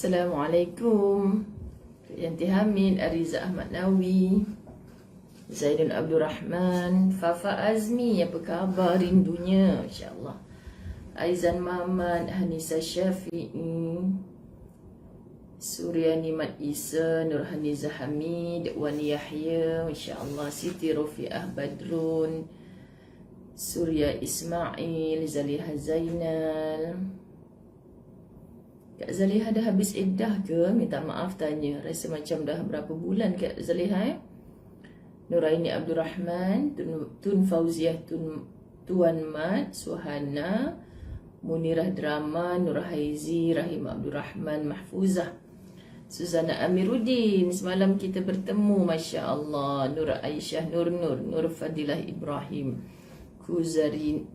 Assalamualaikum. Yanti Hamid, Ariza Ahmad Nawi, Zaidun Abdul Rahman, Fafa Azmi, apa khabar rindunya, insyaAllah. Aizan Muhammad, Hanisa Syafi'i, Suryani Mat Isa, Nurhaniza Hamid, Wani Yahya, insyaAllah. Siti Rofiah Badrun, Surya Ismail, Zaliha Zainal. Kak Zaliha dah habis iddah ke? Minta maaf tanya. Rasa macam dah berapa bulan Kak Zaliha Nuraini Abdul Rahman, Tun Fauziah, Tuan Mat, Suhana, Munirah Drama, Nur Haizi, Rahim Abdul Rahman, Mahfuzah, Suzana Amiruddin. Semalam kita bertemu, Masya Allah. Nur Aisyah, Nur Fadilah Ibrahim,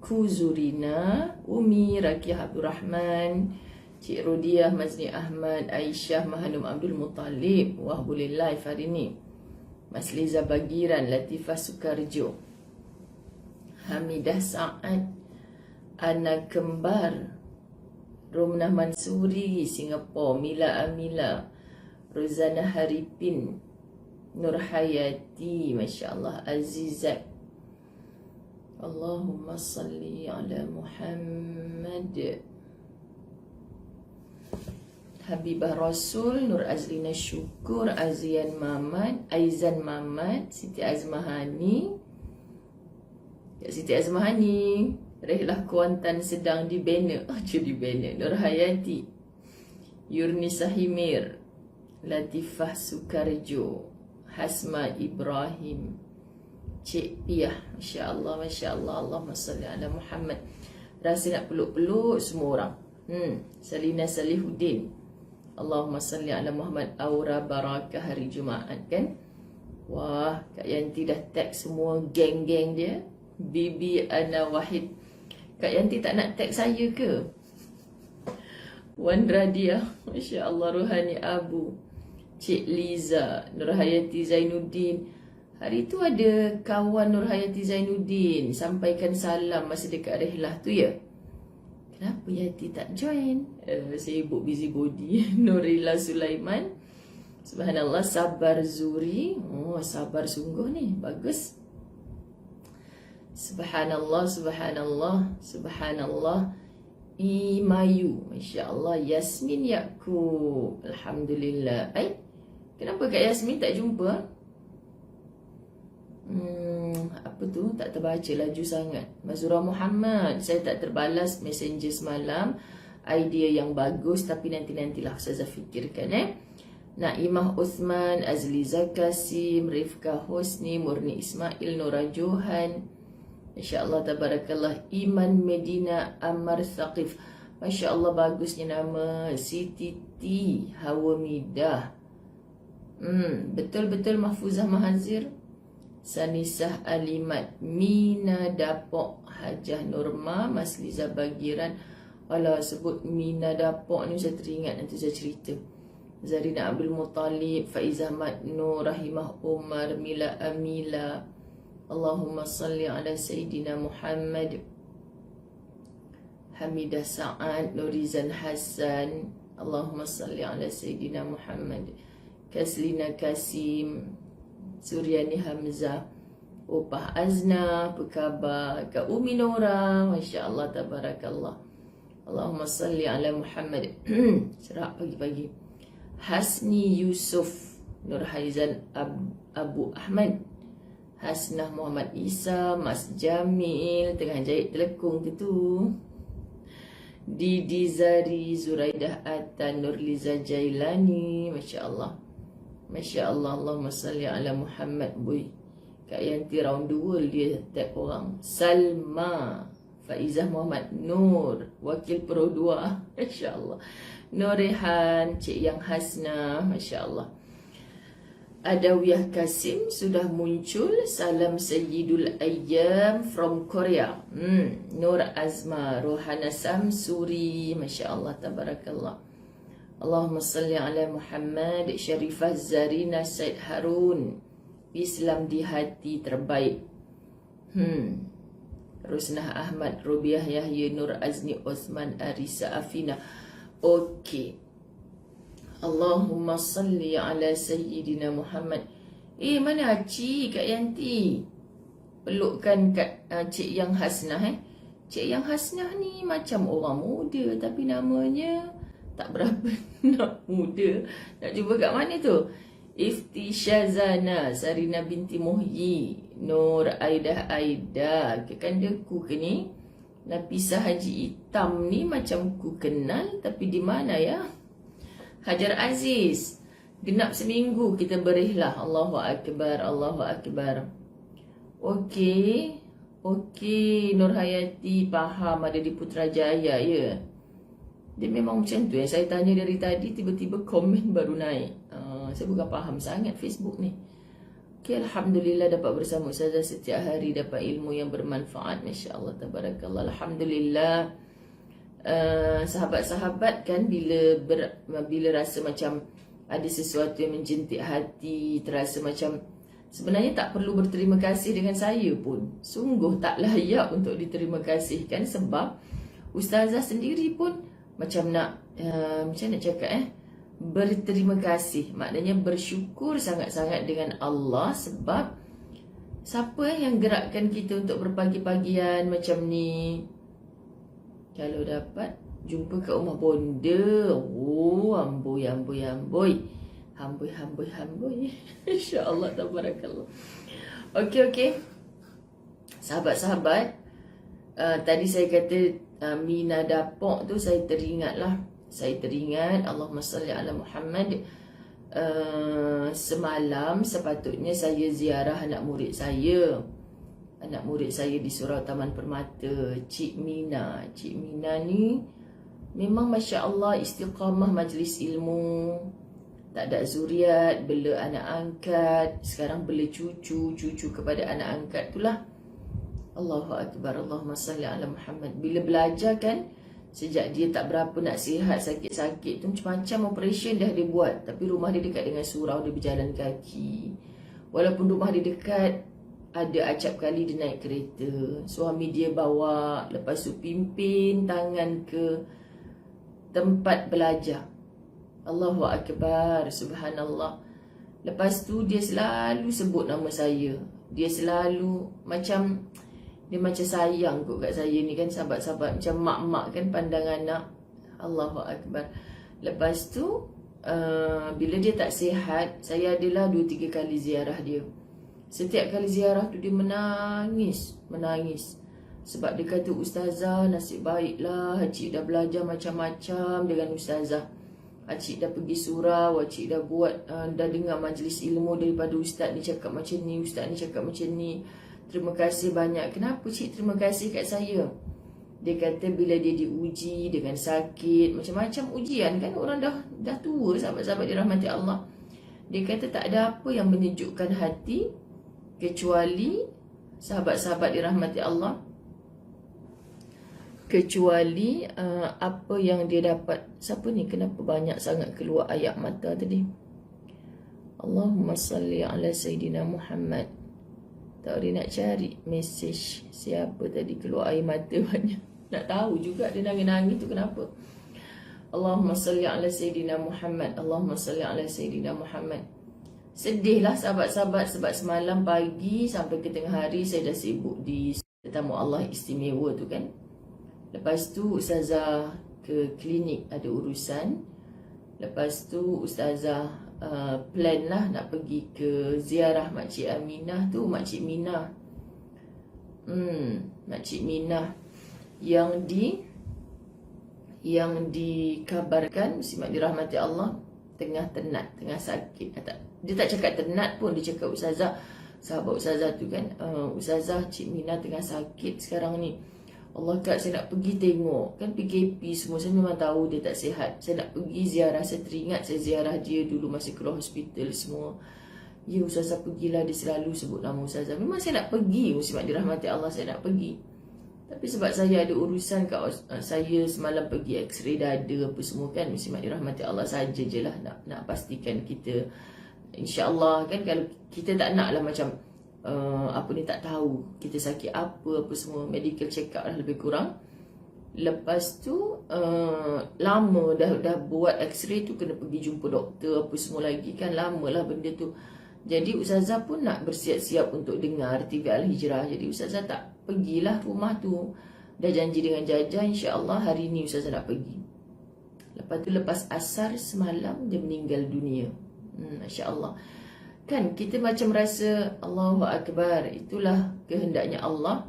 Kuzurina, Umi, Rakiah Abdul Rahman, Cik Rodiah, Mazni Ahmad, Aisyah, Mahanum Abdul Muttalib, Wahbulillah Farini, Mas Liza Bagiran, Latifah Sukarjo, Hamidah Sa'ad, Ana Kembar, Romnah Mansuri, Singapura, Mila Amila, Rozana Haripin, Nur Hayati, Masya Allah, Azizat. Allahumma salli ala Muhammad. Habibah Rasul, Nur Azlina Syukur, Azian Mamat, Aizan Mamat, Siti Azmahani, Siti Azmahani, Rehlah Kuantan sedang dibina. Jadi bina. Nur Hayati, Yurnisa Himir, Latifah Sukarjo, Hasma Ibrahim, Cik Piah, Masya Allah, Masya Allah. Allahumma salli ala Muhammad. Rasa nak peluk-peluk semua orang. Salina Salihuddin, Allahumma salli ala Muhammad. Aura Barakah hari Jumaat kan. Wah, Kak Yanti dah tag semua geng-geng dia. Bibi Ana Wahid. Kak Yanti tak nak tag saya ke? Wan Radia, Masya Allah. Ruhani Abu, Cik Liza, Nur Hayati Zainuddin. Hari tu ada kawan Nur Hayati Zainuddin sampaikan salam masa dekat rehlah tu ya. Kenapa Yati tak join? Sibuk busybody. Nurila Sulaiman, Subhanallah. Sabar Zuri, oh sabar sungguh ni, bagus. Subhanallah, Subhanallah, Subhanallah. Imayu, Masya Allah. Yasmin Yaakob, Alhamdulillah. Kenapa Kak Yasmin tak jumpa? Apa tu? Tak terbaca laju sangat. Mazura Muhammad, saya tak terbalas messenger semalam. Idea yang bagus, tapi nantilah Ustazah fikirkan Naimah Uthman, Azliza Kasim, Rifka Husni, Murni Ismail, Nora Johan, Masya Allah, Tabarakallah. Iman Medina Ammar Thaqif, Masya Allah, bagusnya nama. Siti T Hawamidah, betul-betul. Mahfuzah Mahazir, Sanisah Alimat, Mina Dapok, Hajah Norma, Mas Liza Bagiran. Alah, sebut Mina Dapok ni saya teringat, nanti saya cerita. Zarina Abdul Muttalib, Faizah Mat Nur, Rahimah Umar, Mila Amila. Allahumma salli ala Sayyidina Muhammad. Hamidah Sa'ad, Nurizan Hassan, Allahumma salli ala Sayyidina Muhammad. Kaslina Kasim, Suryani Hamzah, Opah Azna, apa khabar? Kak Umi Nora, Masya Allah, Tabarakallah. Allahumma salli ala Muhammad. Serak pagi-pagi. Hasni Yusuf, Nur Haizan Abu Ahmad, Hasnah Muhammad Isa, Mas Jamil, tengah jahit telekung ke tu. Didi Zari, Zuraidah Atan, Nurliza Jailani, Masya Allah, Masya Allah. Allahumma salli ala Muhammad. Boy, Kak Yanti round the world dia tag orang. Salma Faizah Muhammad Nur, Wakil Pro 2, Masya Allah. Norehan, Cik Yang Hasna, Masya Allah. Adawiyah Kasim sudah muncul. Salam Sayyidul Ayyam from Korea. Nur Azma, Rohana Samsuri, Masya Allah, Tabarakallah. Allahumma salli ala Muhammad. Syarifah Zarina Said Harun, Islam di hati terbaik. Rusnah Ahmad, Rubiah Yahya, Nur Azni Osman, Arisa Afina. Okey, Allahumma salli ala Sayyidina Muhammad. Mana Cik Kak Yanti? Pelukkan Cik Yang Hasnah Cik Yang Hasnah ni macam orang muda tapi namanya tak berapa nak muda. Nak cuba kat mana tu? Ifti Syazana, Sarina binti Muhyi, Nur Aidah kekandaku ke ni? Nafisah Haji Hitam ni macam ku kenal tapi di mana ya? Hajar Aziz, genap seminggu kita berihlah. Allahu Akbar, Allahu Akbar. Okey, Nur Hayati faham ada di Putrajaya ya. Dia memang macam tu yang saya tanya dari tadi, tiba-tiba komen baru naik. Saya bukan faham sangat Facebook ni. Okay, Alhamdulillah dapat bersama Ustazah setiap hari, dapat ilmu yang bermanfaat. Masya Allah, tabarakallah. Alhamdulillah. Sahabat-sahabat kan bila rasa macam ada sesuatu yang menjentik hati, terasa macam sebenarnya tak perlu berterima kasih dengan saya pun. Sungguh tak layak untuk diterima kasih kan, sebab Ustazah sendiri pun macam macam nak cakap berterima kasih, maknanya bersyukur sangat-sangat dengan Allah sebab siapa yang gerakkan kita untuk berpagi-pagian macam ni. Kalau dapat jumpa kat rumah bonda, amboi. Hamboi. Insya-Allah, tabarakallah. Okey. Sahabat-sahabat, tadi saya kata Mina Dapok tu, saya teringat Allahumma salli ala Muhammad. Semalam sepatutnya saya ziarah anak murid saya di Surau Taman Permata, Cik Mina. Cik Mina ni memang Masya Allah istiqamah majlis ilmu, tak ada zuriat, bela anak angkat, sekarang bela cucu kepada anak angkat itulah. Allahu Akbar, Allahumma salli ala Muhammad. Bila belajar kan, sejak dia tak berapa nak sihat, sakit-sakit tu, macam-macam operation dah dia buat. Tapi rumah dia dekat dengan surau, dia berjalan kaki. Walaupun rumah dia dekat, ada acap kali dia naik kereta. Suami dia bawa, lepas tu pimpin tangan ke tempat belajar. Allahu Akbar, subhanallah. Lepas tu dia selalu sebut nama saya. Dia selalu macam sayang kot kat saya ni kan, sahabat-sahabat. Macam mak-mak kan pandang anak. Allahu Akbar. Lepas tu bila dia tak sihat, saya adalah 2-3 kali ziarah dia. Setiap kali ziarah tu dia menangis. Sebab dia kata, Ustazah nasib baiklah Acik dah belajar macam-macam dengan Ustazah. Acik dah pergi surau, Acik dah buat, dah dengar majlis ilmu daripada Ustaz ni cakap macam ni, Ustaz ni cakap macam ni. Terima kasih banyak. Kenapa Cik terima kasih kat saya? Dia kata bila dia diuji dengan sakit, macam-macam ujian kan, orang dah tua, sahabat-sahabat dirahmati Allah. Dia kata tak ada apa yang menyejukkan hati kecuali, sahabat-sahabat dirahmati Allah, kecuali apa yang dia dapat. Siapa ni? Kenapa banyak sangat keluar air mata tadi? Allahumma salli ala Sayyidina Muhammad. Tak boleh nak cari mesej siapa tadi keluar air mata banyak. Nak tahu juga dia nangis-nangis tu kenapa. Allahumma salli ala Sayyidina Muhammad. Allahumma salli ala Sayyidina Muhammad. Sedihlah sahabat-sahabat sebab semalam pagi sampai ke tengah hari saya dah sibuk di tetamu Allah istimewa tu kan. Lepas tu Ustazah ke klinik ada urusan. Lepas tu Ustazah plan lah nak pergi ke ziarah Makcik Aminah tu, Makcik Minah. Makcik Minah yang dikabarkan muslimat dirahmati Allah tengah tenat, tengah sakit. Dia tak cakap tenat pun, dia cakap Ustazah, sahabat Ustazah tu kan, Ustazah Cik Minah tengah sakit sekarang ni. Allah Kak, saya nak pergi tengok. Kan PKP semua, saya memang tahu dia tak sihat. Saya nak pergi ziarah, saya teringat saya ziarah dia dulu masa keluar hospital semua. Ya Ustazah pergilah, dia selalu sebut nama Ustazah. Memang saya nak pergi, muslimat dirahmati Allah, saya nak pergi. Tapi sebab saya ada urusan kat saya semalam pergi x-ray dada apa semua kan, muslimat dirahmati Allah saja je lah nak pastikan kita, InsyaAllah kan, kalau kita tak nak lah macam tak tahu kita sakit apa semua, medical check up lah lebih kurang. Lepas tu lama dah buat x-ray tu, kena pergi jumpa doktor apa semua lagi kan, lamalah benda tu. Jadi Ustazah pun nak bersiap-siap untuk dengar TV Al-Hijrah. Jadi Ustazah tak pergilah rumah tu. Dah janji dengan Jaja, insya-Allah hari ni Ustazah nak pergi. Lepas tu lepas asar semalam dia meninggal dunia. Masya-Allah. Kan kita macam rasa Allahu Akbar, itulah kehendaknya Allah.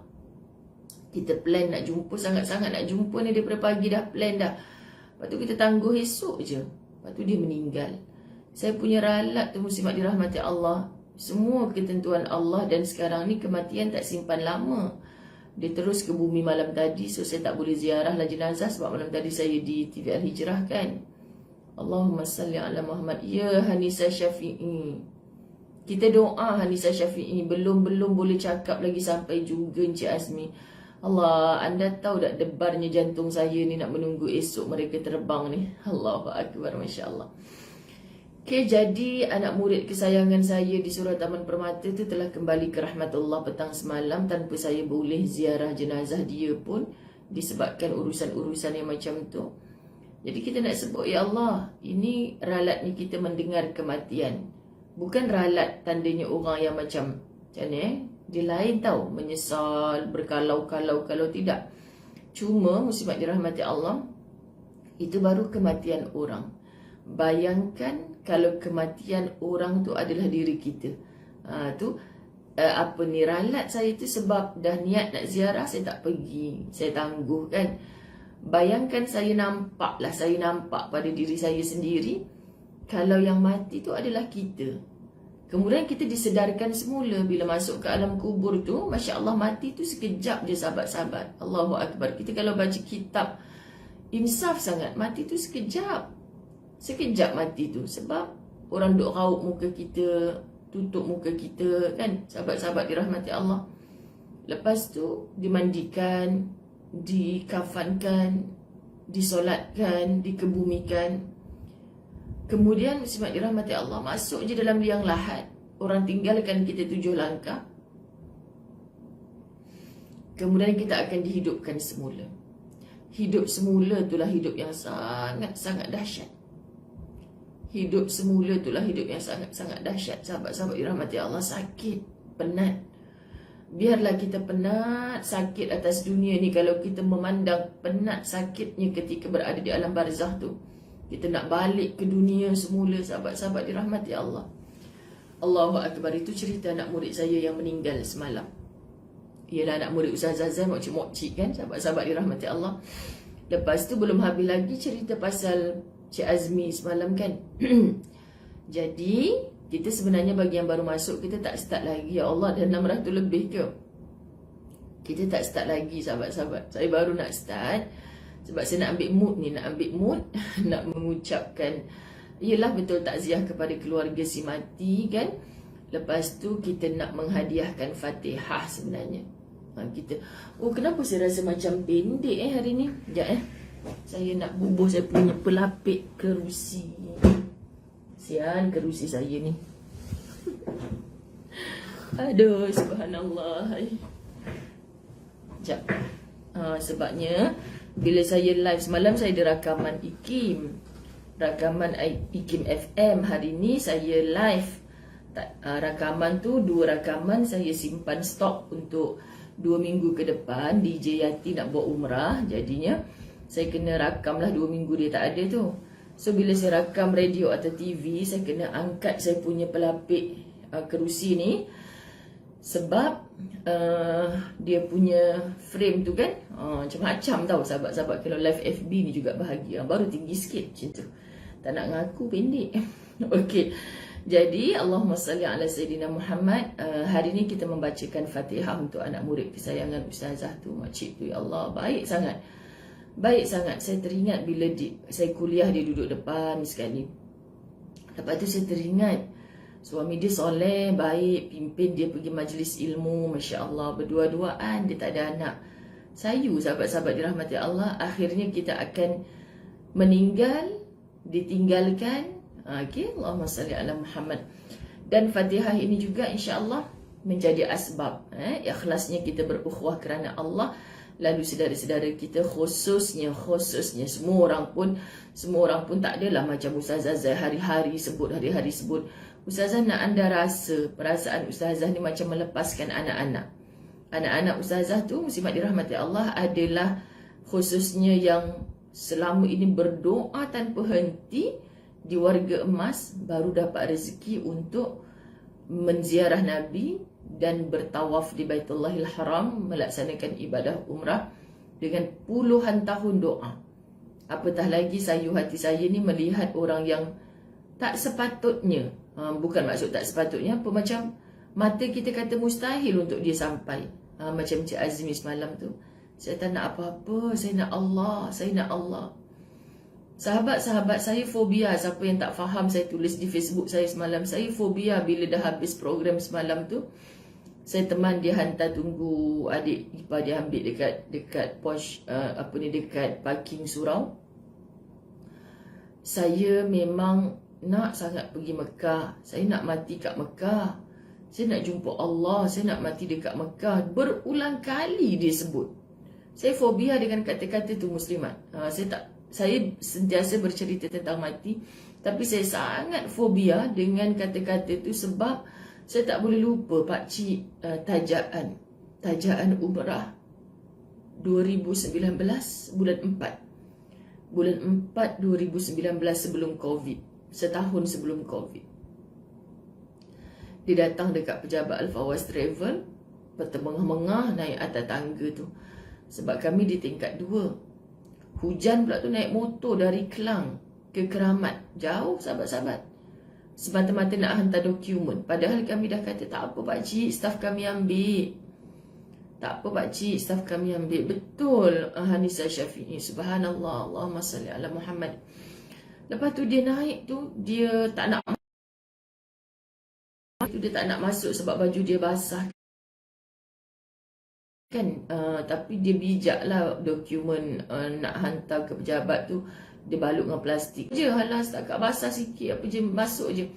Kita plan nak jumpa, sangat-sangat nak jumpa ni daripada pagi dah plan dah. Lepas tu kita tangguh esok je. Lepas tu dia meninggal. Saya punya ralat tu muslimat dirahmati Allah. Semua ketentuan Allah, dan sekarang ni kematian tak simpan lama. Dia terus ke bumi malam tadi, so saya tak boleh ziarah lah jenazah sebab malam tadi saya di TV Al-Hijrah kan. Allahumma salli ala Muhammad. Ya Hanisa Syafi'i. Kita doa Hanisa Syafi'i. Belum boleh cakap lagi sampai juga Encik Azmi. Allah, anda tahu tak debarnya jantung saya ni nak menunggu esok mereka terbang ni. Allahu Akbar, Masya Allah. Okay, jadi anak murid kesayangan saya di Surau Taman Permata tu telah kembali ke rahmatullah petang semalam tanpa saya boleh ziarah jenazah dia pun disebabkan urusan-urusan yang macam tu. Jadi kita nak sebut, ya Allah, ini ralatnya kita mendengar kematian. Bukan ralat tandanya orang yang macam ni dia lain tahu, menyesal, berkalau-kalau, kalau tidak. Cuma muslimat dirahmati Allah, itu baru kematian orang. Bayangkan kalau kematian orang tu adalah diri kita. Ralat saya tu sebab dah niat nak ziarah, saya tak pergi, saya tangguh kan. Bayangkan saya nampak pada diri saya sendiri kalau yang mati tu adalah kita. Kemudian kita disedarkan semula bila masuk ke alam kubur tu, Masya Allah, mati tu sekejap je sahabat-sahabat. Allahu Akbar. Kita kalau baca kitab, insaf sangat, mati tu sekejap. Sekejap mati tu. Sebab orang duk raut muka kita, tutup muka kita kan, sahabat-sahabat dirahmati Allah. Lepas tu dimandikan, dikafankan, disolatkan, dikebumikan. Kemudian muslimat dirahmati Allah, masuk je dalam liang lahat. Orang tinggalkan kita 7 langkah. Kemudian kita akan dihidupkan semula. Hidup semula itulah hidup yang sangat-sangat dahsyat. Hidup semula itulah hidup yang sangat-sangat dahsyat. Sahabat-sahabat dirahmati Allah, sakit, penat. Biarlah kita penat, sakit atas dunia ni. Kalau kita memandang penat sakitnya ketika berada di alam barzah tu, kita nak balik ke dunia semula, sahabat-sahabat dirahmati Allah. Allahu Akbar. Itu cerita anak murid saya yang meninggal semalam. Ialah anak murid Ustazah Zazan, mokcik-mokcik kan, sahabat-sahabat dirahmati Allah. Lepas tu belum habis lagi cerita pasal Cik Azmi semalam kan. Jadi kita sebenarnya bagi yang baru masuk, kita tak start lagi. Ya Allah, dah 600 lebih ke. Kita tak start lagi sahabat-sahabat. Saya baru nak start sebab saya nak ambil mood ni. Nak ambil mood nak mengucapkan, yelah, betul, takziah kepada keluarga si mati kan. Lepas tu kita nak menghadiahkan Fatihah sebenarnya. Kenapa saya rasa macam pendek hari ni. Sekejap saya nak bubuh saya punya pelapik kerusi. Sian kerusi saya ni. Aduh, subhanallah. Sekejap. Sebabnya bila saya live semalam, saya ada rakaman IKIM. Rakaman IKIM FM. Hari ni saya live. Rakaman tu, 2 rakaman saya simpan stok untuk 2 minggu ke depan. DJ Yati nak buat umrah, jadinya saya kena rakamlah 2 minggu dia tak ada tu. So bila saya rakam radio atau TV, saya kena angkat saya punya pelapik kerusi ni. Sebab dia punya frame tu kan macam-macam tau sahabat-sahabat. Kalau live FB ni juga bahagia. Baru tinggi sikit macam tu. Tak nak ngaku pendek. Okey. Jadi Allahumma salli ala Sayyidina Muhammad. Hari ni kita membacakan Fatihah untuk anak murid kesayangan Ustazah tu, makcik tu. Ya Allah, baik sangat. Baik sangat. Saya teringat bila saya kuliah, dia duduk depan sekali. Lepas tu saya teringat suami dia soleh, baik, pimpin dia pergi majlis ilmu, Masya Allah, berdua-duaan, dia tak ada anak. Sayu sahabat-sahabat dirahmati Allah. Akhirnya kita akan meninggal, ditinggalkan. Allahumma salli ala Muhammad. Dan Fatihah ini juga insya Allah menjadi asbab ikhlasnya kita berukhuwah kerana Allah. Lalu saudara-saudara kita khususnya semua orang pun tak adalah macam Ustazah Zai hari-hari sebut. Ustazah nak anda rasa perasaan Ustazah ni macam melepaskan anak-anak. Anak-anak Ustazah tu muslimat dirahmati Allah adalah khususnya yang selama ini berdoa tanpa henti di Warga Emas, baru dapat rezeki untuk menziarah Nabi dan bertawaf di Baitullahil Haram, melaksanakan ibadah umrah dengan puluhan tahun doa. Apatah lagi sayu hati saya ni melihat orang yang tak sepatutnya, bukan maksud tak sepatutnya apa, macam mata kita kata mustahil untuk dia sampai. Macam Cik Azmi semalam tu, saya tak nak apa-apa, saya nak Allah. Sahabat-sahabat saya fobia, siapa yang tak faham saya tulis di Facebook saya semalam, saya fobia bila dah habis program semalam tu. Saya teman dia hantar tunggu adik ipar dia ambil dekat pos dekat parking surau. Saya memang nak sangat pergi Mekah. Saya nak mati kat Mekah. Saya nak jumpa Allah, saya nak mati dekat Mekah. Berulang kali dia sebut. Saya fobia dengan kata-kata tu muslimat. Saya sentiasa bercerita tentang mati, tapi saya sangat fobia dengan kata-kata tu sebab saya tak boleh lupa pakcik tajaan umrah 2019 bulan 4 2019 sebelum Covid, setahun sebelum Covid. Dia datang dekat pejabat Al-Fawaz Travel, bertengah-mengah naik atas tangga tu, sebab kami di tingkat 2. Hujan pula tu, naik motor dari Kelang ke Keramat, jauh sahabat-sahabat, semata-mata nak hantar dokumen. Padahal kami dah kata tak apa pakcik, staf kami ambil. Tak apa pakcik, staf kami ambil. Betul Hanisa Syafi'i, subhanallah, Allahumma salli ala Muhammad. Lepas tu dia naik tu, dia tak nak masuk sebab baju dia basah kan. Tapi dia bijak lah, dokumen nak hantar ke pejabat tu dia balut dengan plastik je, halas setakat basah sikit apa je, masuk je.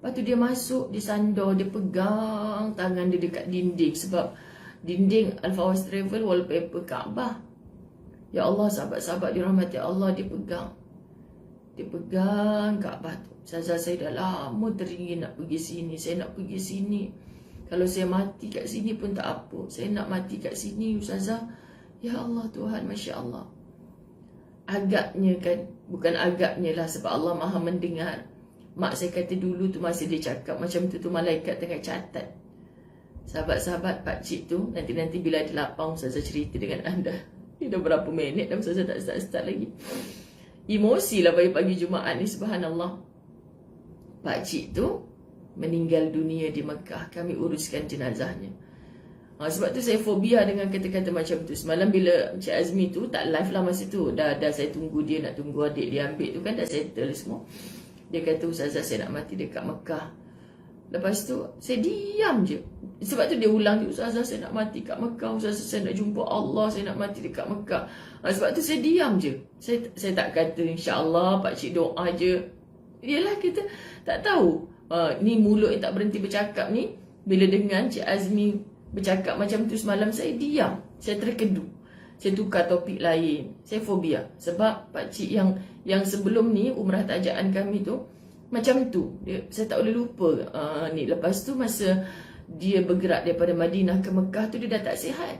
Lepas tu dia masuk, dia sandar, dia pegang tangan dia dekat dinding, sebab dinding Al-Fawaz Travel wallpaper Kaabah. Ya Allah, sahabat-sahabat dirahmati Allah, dia pegang Kaabah tu. Ustazah, saya dah lama teringin nak pergi sini, saya nak pergi sini. Kalau saya mati kat sini pun tak apa, saya nak mati kat sini Ustazah. Ya Allah Tuhan, Masya Allah. Agaknya kan, bukan agaknya lah, sebab Allah maha mendengar. Mak saya kata dulu tu masih dia cakap macam tu malaikat tengah catat. Sahabat-sahabat, pakcik tu nanti bila ada lapang Ustazah cerita dengan anda. Ini dah berapa minit dah Ustazah tak start lagi. Emosi lah pagi-pagi Jumaat ni, subhanallah. Pakcik tu meninggal dunia di Mekah, kami uruskan jenazahnya. Sebab tu saya fobia dengan kata-kata macam tu. Semalam bila Encik Azmi tu tak live lah masa tu, dah saya tunggu dia, nak tunggu adik dia ambil tu kan, dah settle semua. Dia kata, Ustazah saya nak mati dekat Mekah. Lepas tu saya diam je. Sebab tu dia ulang, Ustazah saya nak mati kat Mekah, Ustazah saya nak jumpa Allah, saya nak mati dekat Mekah. Sebab tu saya diam je. Saya tak kata insya-Allah pakcik doa je. Yalah, kita tak tahu. Ni mulut yang tak berhenti bercakap ni, bila dengan Cik Azmi bercakap macam tu semalam, saya diam, saya terkedu, saya tukar topik lain. Saya fobia sebab pakcik yang sebelum ni umrah tajaan kami tu macam tu, saya tak boleh lupa. Ni lepas tu masa dia bergerak daripada Madinah ke Mekah tu, dia dah tak sihat.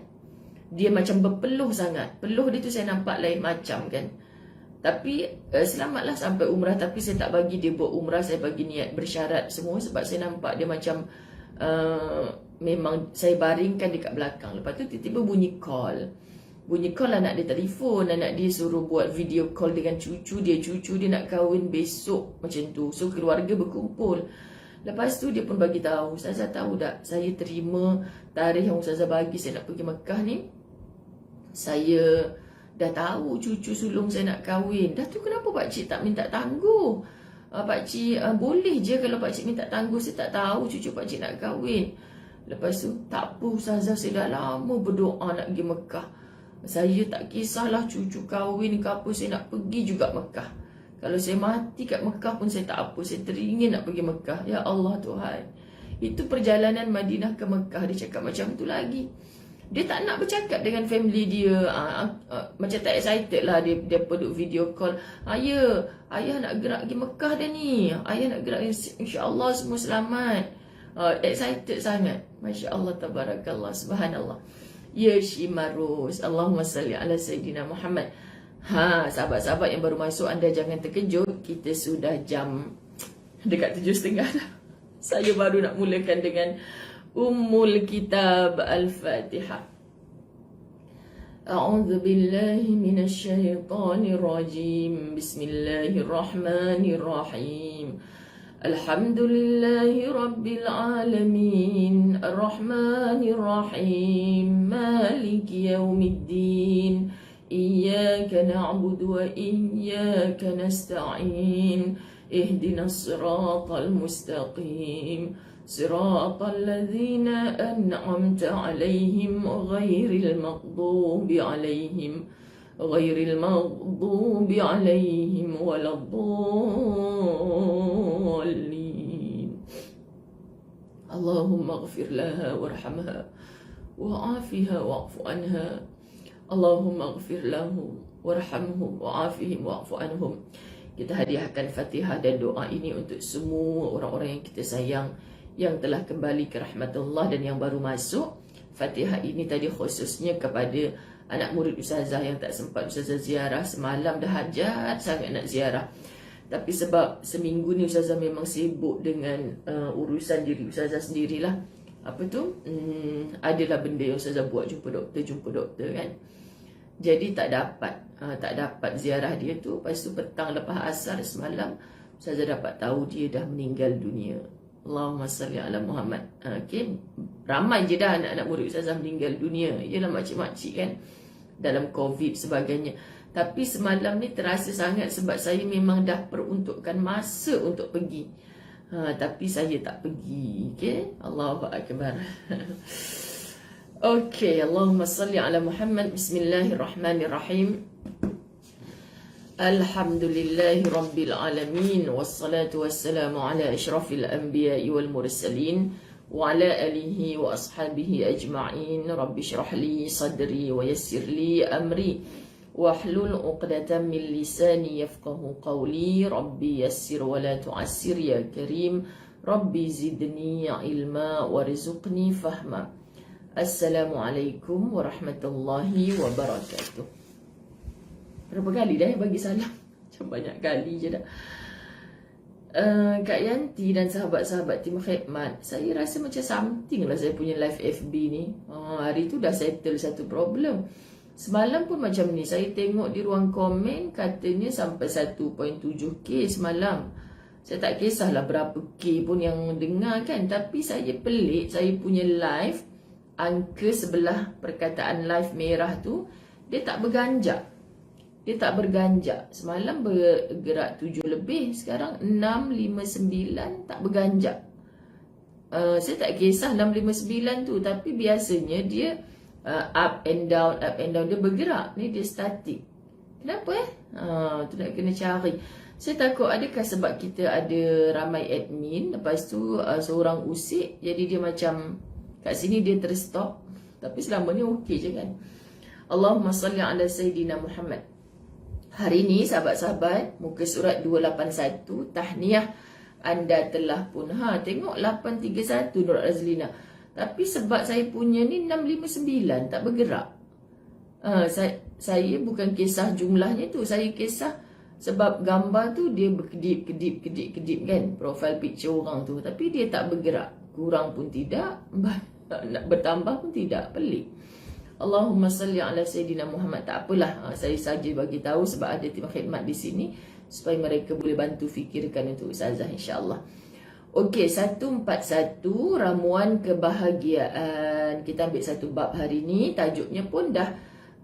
Dia macam berpeluh sangat. Peluh dia tu saya nampak lain macam kan. Tapi selamatlah sampai umrah. Tapi saya tak bagi dia buat umrah, saya bagi niat bersyarat semua, sebab saya nampak dia macam memang saya baringkan dekat belakang. Lepas tu tiba-tiba bunyi call anak dia telefon, anak dia suruh buat video call dengan cucu dia nak kahwin besok macam tu. So keluarga berkumpul. Lepas tu dia pun bagi tahu, Ustazah tahu tak, saya terima tarikh yang Ustazah bagi saya nak pergi Mekah ni. Saya dah tahu cucu sulung saya nak kahwin. Dah tu kenapa pakcik tak minta tangguh? Pakcik boleh je kalau pakcik minta tangguh, saya tak tahu cucu pakcik nak kahwin. Lepas tu, tak apa Ustazah, saya dah lama berdoa nak pergi Mekah. Saya tak kisahlah cucu kahwin ke apa, saya nak pergi juga Mekah. Kalau saya mati kat Mekah pun saya tak apa, saya teringin nak pergi Mekah. Ya Allah Tuhan, Itu perjalanan Madinah ke Mekah. Dia cakap macam tu lagi. Dia tak nak bercakap dengan family dia. Macam tak excited lah. Dia duduk video call. Ayah nak gerak pergi Mekah dah ni. Ayah nak gerak, insyaAllah semua selamat. Excited sangat. Masya Allah, tabarakallah, subhanallah. Ya Shimarus, Allahumma salli ala Sayyidina Muhammad. Sahabat-sahabat yang baru masuk, anda jangan terkejut. Kita sudah jam dekat 7.30 dah. Saya baru nak mulakan dengan Ummul Kitab Al-Fatihah. A'udzu billahi minasy syaithanir rajim. Bismillahirrahmanirrahim. Alhamdulillahi rabbil alamin. Ar-Rahmanir Rahim. Maliki yaumiddin. Iyyaka na'budu wa iyyaka nasta'in. Ihdinas siratal mustaqim. Siratal ladzina an'amta 'alaihim ghairil maghdubi 'alaihim waladdallin. Allahumma ighfir laha warhamha wa'afiha wa'fu anha. Allahumma ighfir lahu warhamhum wa'afihim wa'fu anhum. Kita hadiahkan Fatihah dan doa ini untuk semua orang-orang yang kita sayang, yang telah kembali ke rahmatullah dan yang baru masuk. Fatihah ini tadi khususnya kepada anak murid Ustazah yang tak sempat Ustazah ziarah. Semalam dah hajat sangat nak ziarah, tapi sebab seminggu ni Ustazah memang sibuk dengan urusan diri Ustazah sendirilah. Apa tu? Adalah benda yang Ustazah buat, jumpa doktor kan. Jadi tak dapat ziarah dia tu. Lepas tu petang lepas asar semalam Ustazah dapat tahu dia dah meninggal dunia. Allahumma salli ala Muhammad. Okay. Ramai je dah anak-anak murid Ustazah meninggal dunia. Ialah makcik-makcik kan, dalam COVID sebagainya. Tapi semalam ni terasa sangat sebab saya memang dah peruntukkan masa untuk pergi. Tapi saya tak pergi. Okay. Allahu Akbar. Okay. Allahumma salli ala Muhammad. Bismillahirrahmanirrahim. Alhamdulillahi Rabbil Alamin. Wassalatu wassalamu ala ashrafil anbiya'i wal mursalin wa ala alihi wa ashabihi ajma'in. Rabbi syrah li sadri wa yassir li amri wahlul uqdatan min lisani yafqahu qawli. Rabbi yassir wa la tu'assir ya karim. Rabbi zidni ilma warzuqni fahma. Assalamualaikum warahmatullahi wabarakatuh. Berapa kali dah bagi salam? Macam banyak kali je dah. Kak Yanti dan sahabat-sahabat tim khidmat, saya rasa macam something lah saya punya live FB ni. Hari tu dah settle satu problem. Semalam pun macam ni, saya tengok di ruang komen katanya sampai 1.7k semalam. Saya tak kisahlah berapa K pun yang dengar kan. Tapi saya pelik, saya punya live, angka sebelah perkataan live merah tu, dia tak berganjak. Semalam bergerak 7 lebih, sekarang 659 tak berganjak. Saya tak kisah 659 tu, tapi biasanya dia up and down, dia bergerak. Ni dia statik. Kenapa tu nak kena cari. Saya takut adakah sebab kita ada ramai admin, lepas tu seorang usik, jadi dia macam kat sini dia terstop. Tapi selama ni okey je kan. Allahumma salli ala Sayyidina Muhammad. Hari ni sahabat-sahabat, muka surat 281, tahniah anda telah pun. Tengok 831 Nur Azlina. Tapi sebab saya punya ni 659 tak bergerak. Saya bukan kisah jumlahnya tu, saya kisah sebab gambar tu dia berkedip kan, profile picture orang tu, tapi dia tak bergerak. Kurang pun tidak, nak bertambah pun tidak. Pelik. Allahumma salli ala Sayyidina Muhammad. Tak apalah, saya saja bagi tahu sebab ada tim khidmat di sini supaya mereka boleh bantu fikirkan untuk Ustazah insya-Allah. Okey, 141 ramuan kebahagiaan. Kita ambil satu bab hari ni, tajuknya pun dah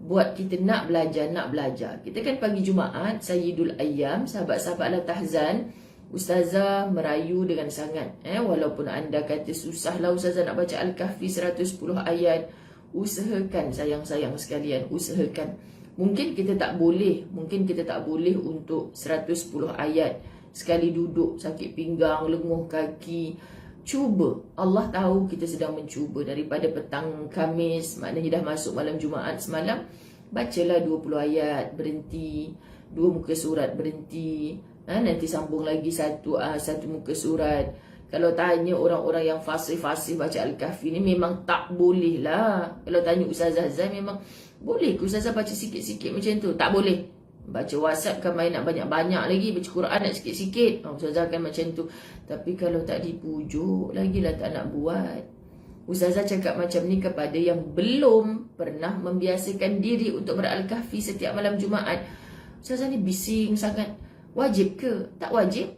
buat kita nak belajar. Kita kan pagi Jumaat, Sayyidul Ayyam, sahabat-sahabat la tahzan. Ustazah merayu dengan sangat. Walaupun anda kata susahlah Ustazah nak baca Al-Kahfi 110 ayat. Usahakan sayang-sayang sekalian, usahakan. Mungkin kita tak boleh untuk 110 ayat sekali duduk, sakit pinggang, lenguh kaki. Cuba. Allah tahu kita sedang mencuba. Daripada petang Khamis, maknanya dah masuk malam Jumaat semalam, bacalah 20 ayat, berhenti. 2 muka surat, berhenti. Nanti sambung lagi satu muka surat. Kalau tanya orang-orang yang fasih-fasih baca Al-Kahfi ni, memang tak boleh lah. Kalau tanya Ustazah Zai, memang boleh ke Ustazah baca sikit-sikit macam tu? Tak boleh. Baca WhatsApp kan main nak banyak-banyak lagi. Baca Quran nak sikit-sikit. Ustazah kan macam tu. Tapi kalau tak dipujuk, lagilah tak nak buat. Ustazah cakap macam ni kepada yang belum pernah membiasakan diri untuk ber-Al-Kahfi setiap malam Jumaat. Ustazah ni bising sangat. Wajib ke? Tak wajib.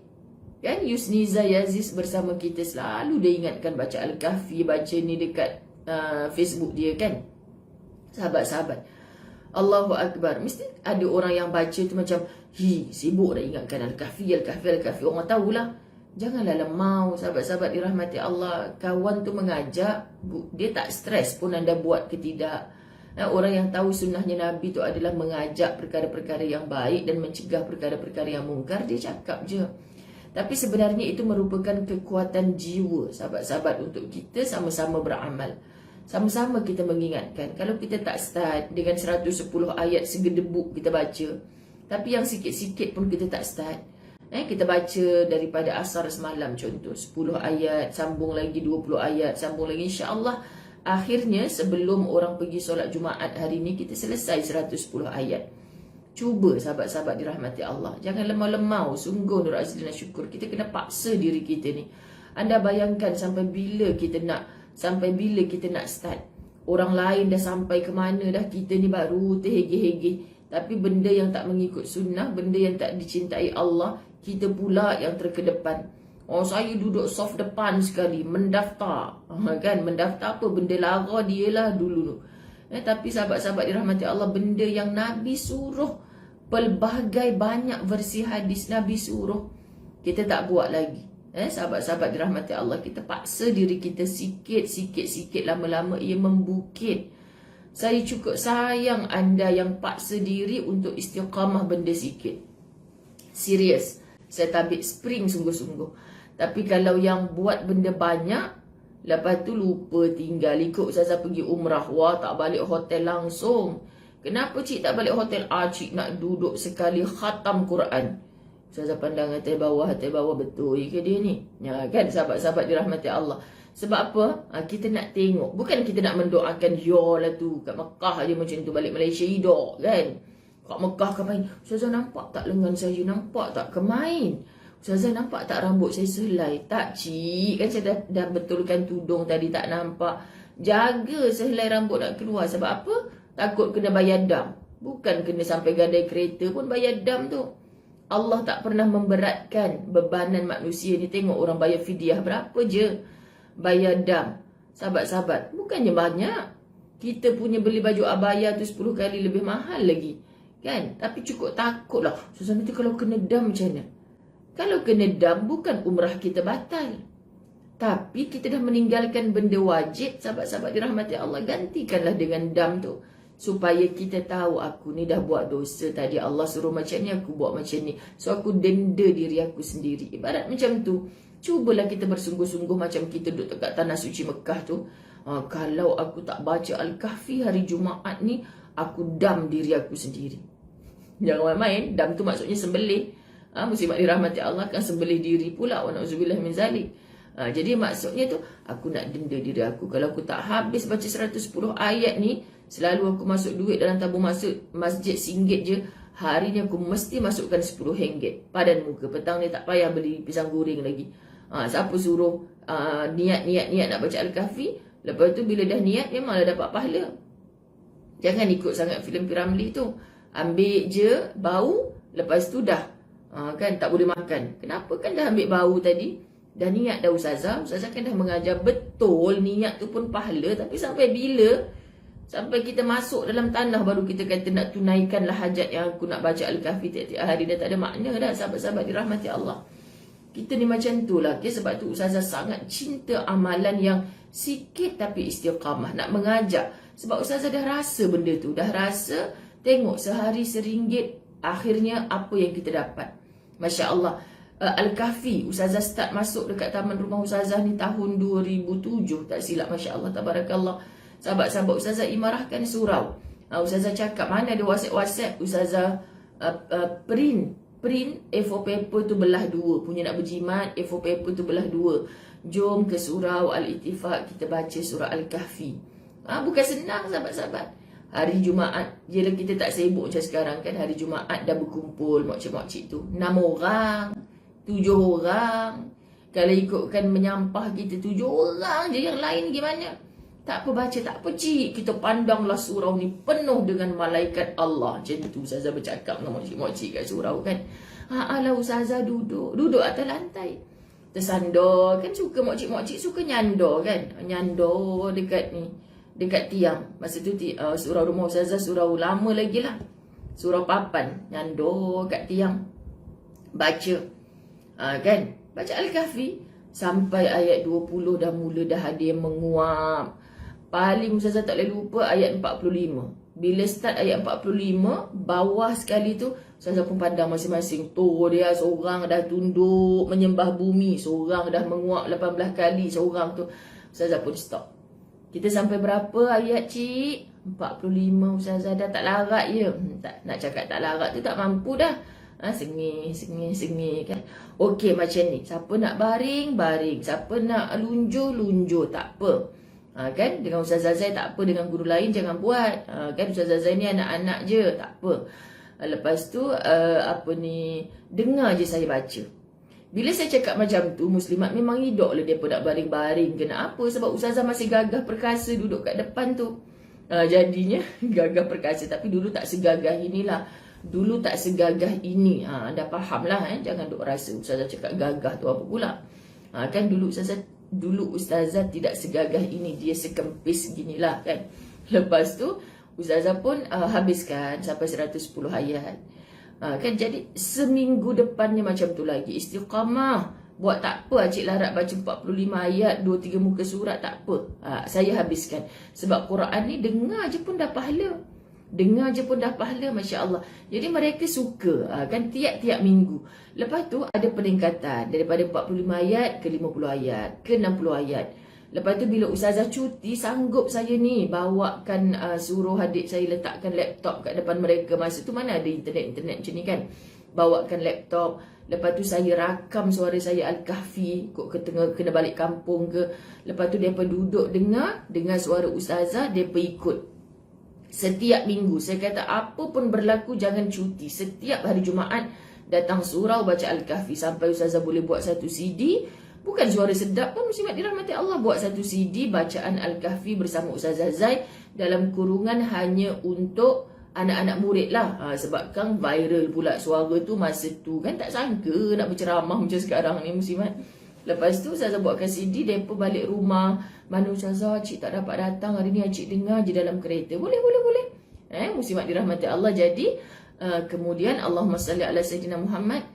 Kan Yusniza Yazis bersama kita selalu dia ingatkan baca Al-Kahfi, baca ni dekat Facebook dia kan. Sahabat-sahabat, Allahu Akbar. Mesti ada orang yang baca tu macam, sibuk dah ingatkan Al-Kahfi, Al-Kahfi, Al-Kahfi. Orang tahulah. Janganlah lemau, sahabat-sahabat dirahmati Allah. Kawan tu mengajak, dia tak stres pun anda buat ke tidak. Orang yang tahu sunnahnya Nabi tu adalah mengajak perkara-perkara yang baik dan mencegah perkara-perkara yang mungkar. Dia cakap je. Tapi sebenarnya itu merupakan kekuatan jiwa, sahabat-sahabat, untuk kita sama-sama beramal. Sama-sama kita mengingatkan. Kalau kita tak start dengan 110 ayat segedebuk kita baca, tapi yang sikit-sikit pun kita tak start. Kita baca daripada asar semalam contoh, 10 ayat, sambung lagi 20 ayat, sambung lagi, insya-Allah akhirnya sebelum orang pergi solat Jumaat hari ni kita selesai 110 ayat. Cuba sahabat-sahabat dirahmati Allah. Jangan lemau-lemau. Sungguh Nur Azlina syukur. Kita kena paksa diri kita ni. Anda bayangkan sampai bila kita nak start. Orang lain dah sampai ke mana dah, kita ni baru terhege-hege. Tapi benda yang tak mengikut sunnah, benda yang tak dicintai Allah, kita pula yang terkedepan. Saya duduk soft depan sekali, mendaftar. Kan, mendaftar apa? Benda lara dia lah dulu. Tapi sahabat-sahabat dirahmati Allah, benda yang Nabi suruh, pelbagai banyak versi hadis Nabi suruh, kita tak buat lagi. Sahabat-sahabat dirahmati Allah, kita paksa diri kita sikit, lama-lama ia membukit. Saya cukup sayang anda yang paksa diri untuk istiqamah benda sikit. Serius, saya tabik spring sungguh-sungguh. Tapi kalau yang buat benda banyak, lepas tu lupa tinggal, ikut Ustazah pergi umrah, wah tak balik hotel langsung. Kenapa cik tak balik hotel? Cik nak duduk sekali khatam Quran. Ustazah pandang atas bawah betul ke dia ni? Ya kan sahabat-sahabat dirahmati Allah. Sebab apa? Kita nak tengok. Bukan kita nak mendoakan, lah tu kat Mekah aja macam tu, balik Malaysia hidup kan. Kat Mekah kemain, Ustazah nampak tak lengan saya? Nampak tak kemain? Ustazah nampak tak rambut saya selai? Tak cik, kan saya dah betulkan tudung tadi, tak nampak. Jaga sehelai rambut nak keluar. Sebab apa? Takut kena bayar dam. Bukan kena sampai gadai kereta pun bayar dam tu. Allah tak pernah memberatkan bebanan manusia ni. Tengok orang bayar fidyah berapa je bayar dam. Sahabat-sahabat, bukannya banyak. Kita punya beli baju abaya tu 10 kali lebih mahal lagi, kan? Tapi cukup takut lah, Ustazah nanti kalau kena dam macam mana? Kalau kena dam, bukan umrah kita batal, tapi kita dah meninggalkan benda wajib. Sahabat-sahabat dirahmati Allah, gantikanlah dengan dam tu, supaya kita tahu aku ni dah buat dosa tadi. Allah suruh macam ni, aku buat macam ni. So aku denda diri aku sendiri. Ibarat macam tu. Cubalah kita bersungguh-sungguh macam kita duduk dekat tanah suci Mekah tu. Kalau aku tak baca Al-Kahfi hari Jumaat ni, aku dam diri aku sendiri. Jangan main-main. Dam tu maksudnya sembelih. Muslimat dirahmati Allah kan sembelih diri pula. Wa na'udzubillah min zalik. Jadi maksudnya tu, aku nak denda diri aku. Kalau aku tak habis baca 110 ayat ni, selalu aku masuk duit dalam tabung masjid RM1 je. Hari ni aku mesti masukkan RM10 padan muka. Petang ni tak payah beli pisang goreng lagi. Siapa suruh niat nak baca Al-Kahfi, lepas tu bila dah niat memanglah dapat pahala. Jangan ikut sangat filem Piramli tu. Ambil je bau, lepas tu dah kan tak boleh makan. Kenapa? Kan dah ambil bau tadi, dah niat dah Ustazah kan dah mengajar betul, niat tu pun pahala. Tapi sampai bila? Sampai kita masuk dalam tanah baru kita kata nak tunaikanlah hajat yang aku nak baca Al-Kahfi tiap-tiap hari. Dah tak ada makna dah sahabat-sahabat dirahmati Allah. Kita ni macam tu lah. Okay? Sebab tu Ustazah sangat cinta amalan yang sikit tapi istiqamah. Nak mengajak. Sebab Ustazah dah rasa benda tu. Dah rasa, tengok sehari RM1. Akhirnya apa yang kita dapat. Masya Allah. Al-Kahfi. Ustazah start masuk dekat taman rumah Ustazah ni tahun 2007 tak silap, Masya Allah, tabarakallah. Sahabat-sahabat Ustazah imarahkan surau. Ustazah cakap mana ada WhatsApp, Ustazah print A4 paper tu belah dua. Punya nak berjimat, A4 paper tu belah dua. Jom ke surau Al-Ittifaq, kita baca surah Al-Kahfi. Bukan senang sahabat-sahabat. Hari Jumaat, jelah kita tak sibuk macam sekarang kan. Hari Jumaat dah berkumpul makcik-makcik tu 6 orang, 7 orang. Kalau ikutkan menyampah kita 7 orang je, yang lain gimana? Tak apa baca, tak apa cik. Kita pandanglah surau ni penuh dengan malaikat Allah. Macam tu Ustazah bercakap dengan makcik-makcik kat surau kan. Alah Ustazah duduk atas lantai, tersandar kan. Suka makcik-makcik suka nyandar kan. Nyandar dekat ni, dekat tiang. Masa tu surau rumah Ustazah surau lama lagi lah, surau papan. Nyandar kat tiang, baca kan. Baca Al-Kahfi sampai ayat 20 dah mula dah ada yang menguap. Paling Ustazah tak boleh lupa ayat 45. Bila start ayat 45, bawah sekali tu Ustazah pun pandang masing-masing. Tu dia seorang dah tunduk menyembah bumi, seorang dah menguap 18 kali, seorang tu. Ustazah pun stop. Kita sampai berapa ayat cik? 45. Ustazah dah tak larat je. Tak nak cakap tak larat tu tak mampu dah. Sengih kan. Okey macam ni. Siapa nak baring, baring. Siapa nak lunjur, tak apa. Kan, dengan Ustazah Zai tak apa, dengan guru lain jangan buat. Kan Ustazah Zai ni anak-anak je, tak apa. Lepas tu dengar je saya baca. Bila saya cakap macam tu, muslimat memang hidup lah dia pun nak baring-baring. Kenapa? Sebab Ustazah masih gagah perkasa duduk kat depan tu. Jadinya gagah perkasa. Tapi dulu tak segagah inilah. Dulu tak segagah ini. Anda faham lah. Jangan duk rasa Ustazah cakap gagah tu apa pula. Kan dulu Ustazah tidak segagah ini. Dia sekempis ginilah kan. Lepas tu Ustazah pun habiskan sampai 110 ayat. Kan jadi seminggu depannya macam tu lagi. Istiqamah. Buat tak apa Cik Larat baca 45 ayat, 2-3 muka surat tak apa. Saya habiskan. Sebab Quran ni dengar je pun dah pahala. Dengar je pun dah pahala, Masya Allah. Jadi mereka suka kan tiap-tiap minggu. Lepas tu ada peningkatan daripada 45 ayat ke 50 ayat ke 60 ayat. Lepas tu bila Ustazah cuti, sanggup saya ni bawakan suruh adik saya letakkan laptop kat depan mereka. Masa tu mana ada internet macam ni kan. Bawakan laptop. Lepas tu saya rakam suara saya Al-Kahfi. Kok kena balik kampung ke. Lepas tu mereka duduk dengar suara Ustazah, mereka ikut. Setiap minggu, saya kata apa pun berlaku jangan cuti. Setiap hari Jumaat datang surau baca Al-Kahfi. Sampai Ustazah boleh buat satu CD. Bukan suara sedap pun, muslimat dirahmati Allah. Buat satu CD bacaan Al-Kahfi bersama Ustazah Zai. Dalam kurungan hanya untuk anak-anak murid lah. Sebab kan viral pula suara tu masa tu. Kan tak sangka nak berceramah macam sekarang ni muslimat. Lepas tu Ustazah buatkan CD, mereka balik rumah. Mana Ustazah, cik tak dapat datang hari ni, cik dengar je dalam kereta. Boleh. Muslimat dirahmati Allah. Jadi kemudian Allahumma salli ala Sayyidina Muhammad,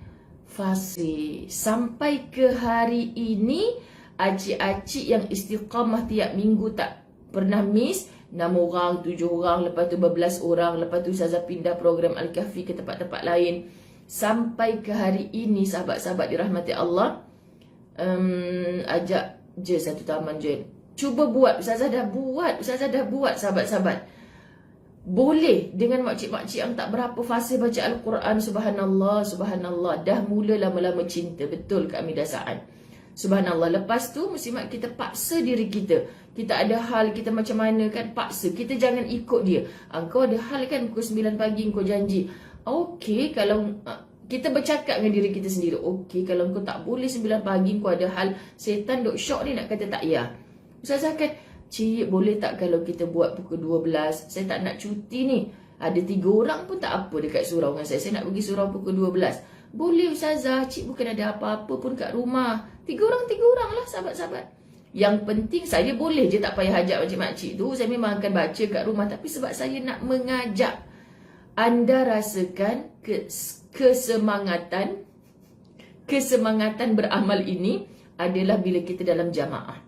fasih. Sampai ke hari ini, acik-acik yang istiqamah tiap minggu tak pernah miss. 6 orang, 7 orang, lepas tu 12 orang. Lepas tu Ustazah pindah program Al-Kahfi ke tempat-tempat lain. Sampai ke hari ini, sahabat-sahabat dirahmati Allah, ajak je satu taman je. Cuba buat. Ustazah dah buat sahabat-sahabat. Boleh dengan makcik-makcik yang tak berapa fasih baca Al-Quran. Subhanallah. Dah mula lama-lama cinta. Betul Kak Amidah Sa'ad. Subhanallah. Lepas tu muslimat kita paksa diri kita. Kita ada hal kita macam mana kan, paksa. Kita jangan ikut dia. Kau ada hal kan pukul 9 pagi kau janji. Okey, kalau kita bercakap dengan diri kita sendiri. Okey, kalau kau tak boleh 9 pagi kau ada hal, setan duk syok ni nak kata tak ya. Ustazah kan, cik boleh tak kalau kita buat pukul 12? Saya tak nak cuti ni. Ada 3 orang pun tak apa dekat surau dengan saya. Saya nak pergi surau pukul 12. Boleh Ustazah, cik bukan ada apa-apa pun kat rumah. 3 orang lah sahabat-sahabat. Yang penting saya boleh je tak payah ajak makcik-makcik tu. Saya memang akan baca kat rumah. Tapi sebab saya nak mengajak anda rasakan kesemangatan beramal ini adalah bila kita dalam jamaah.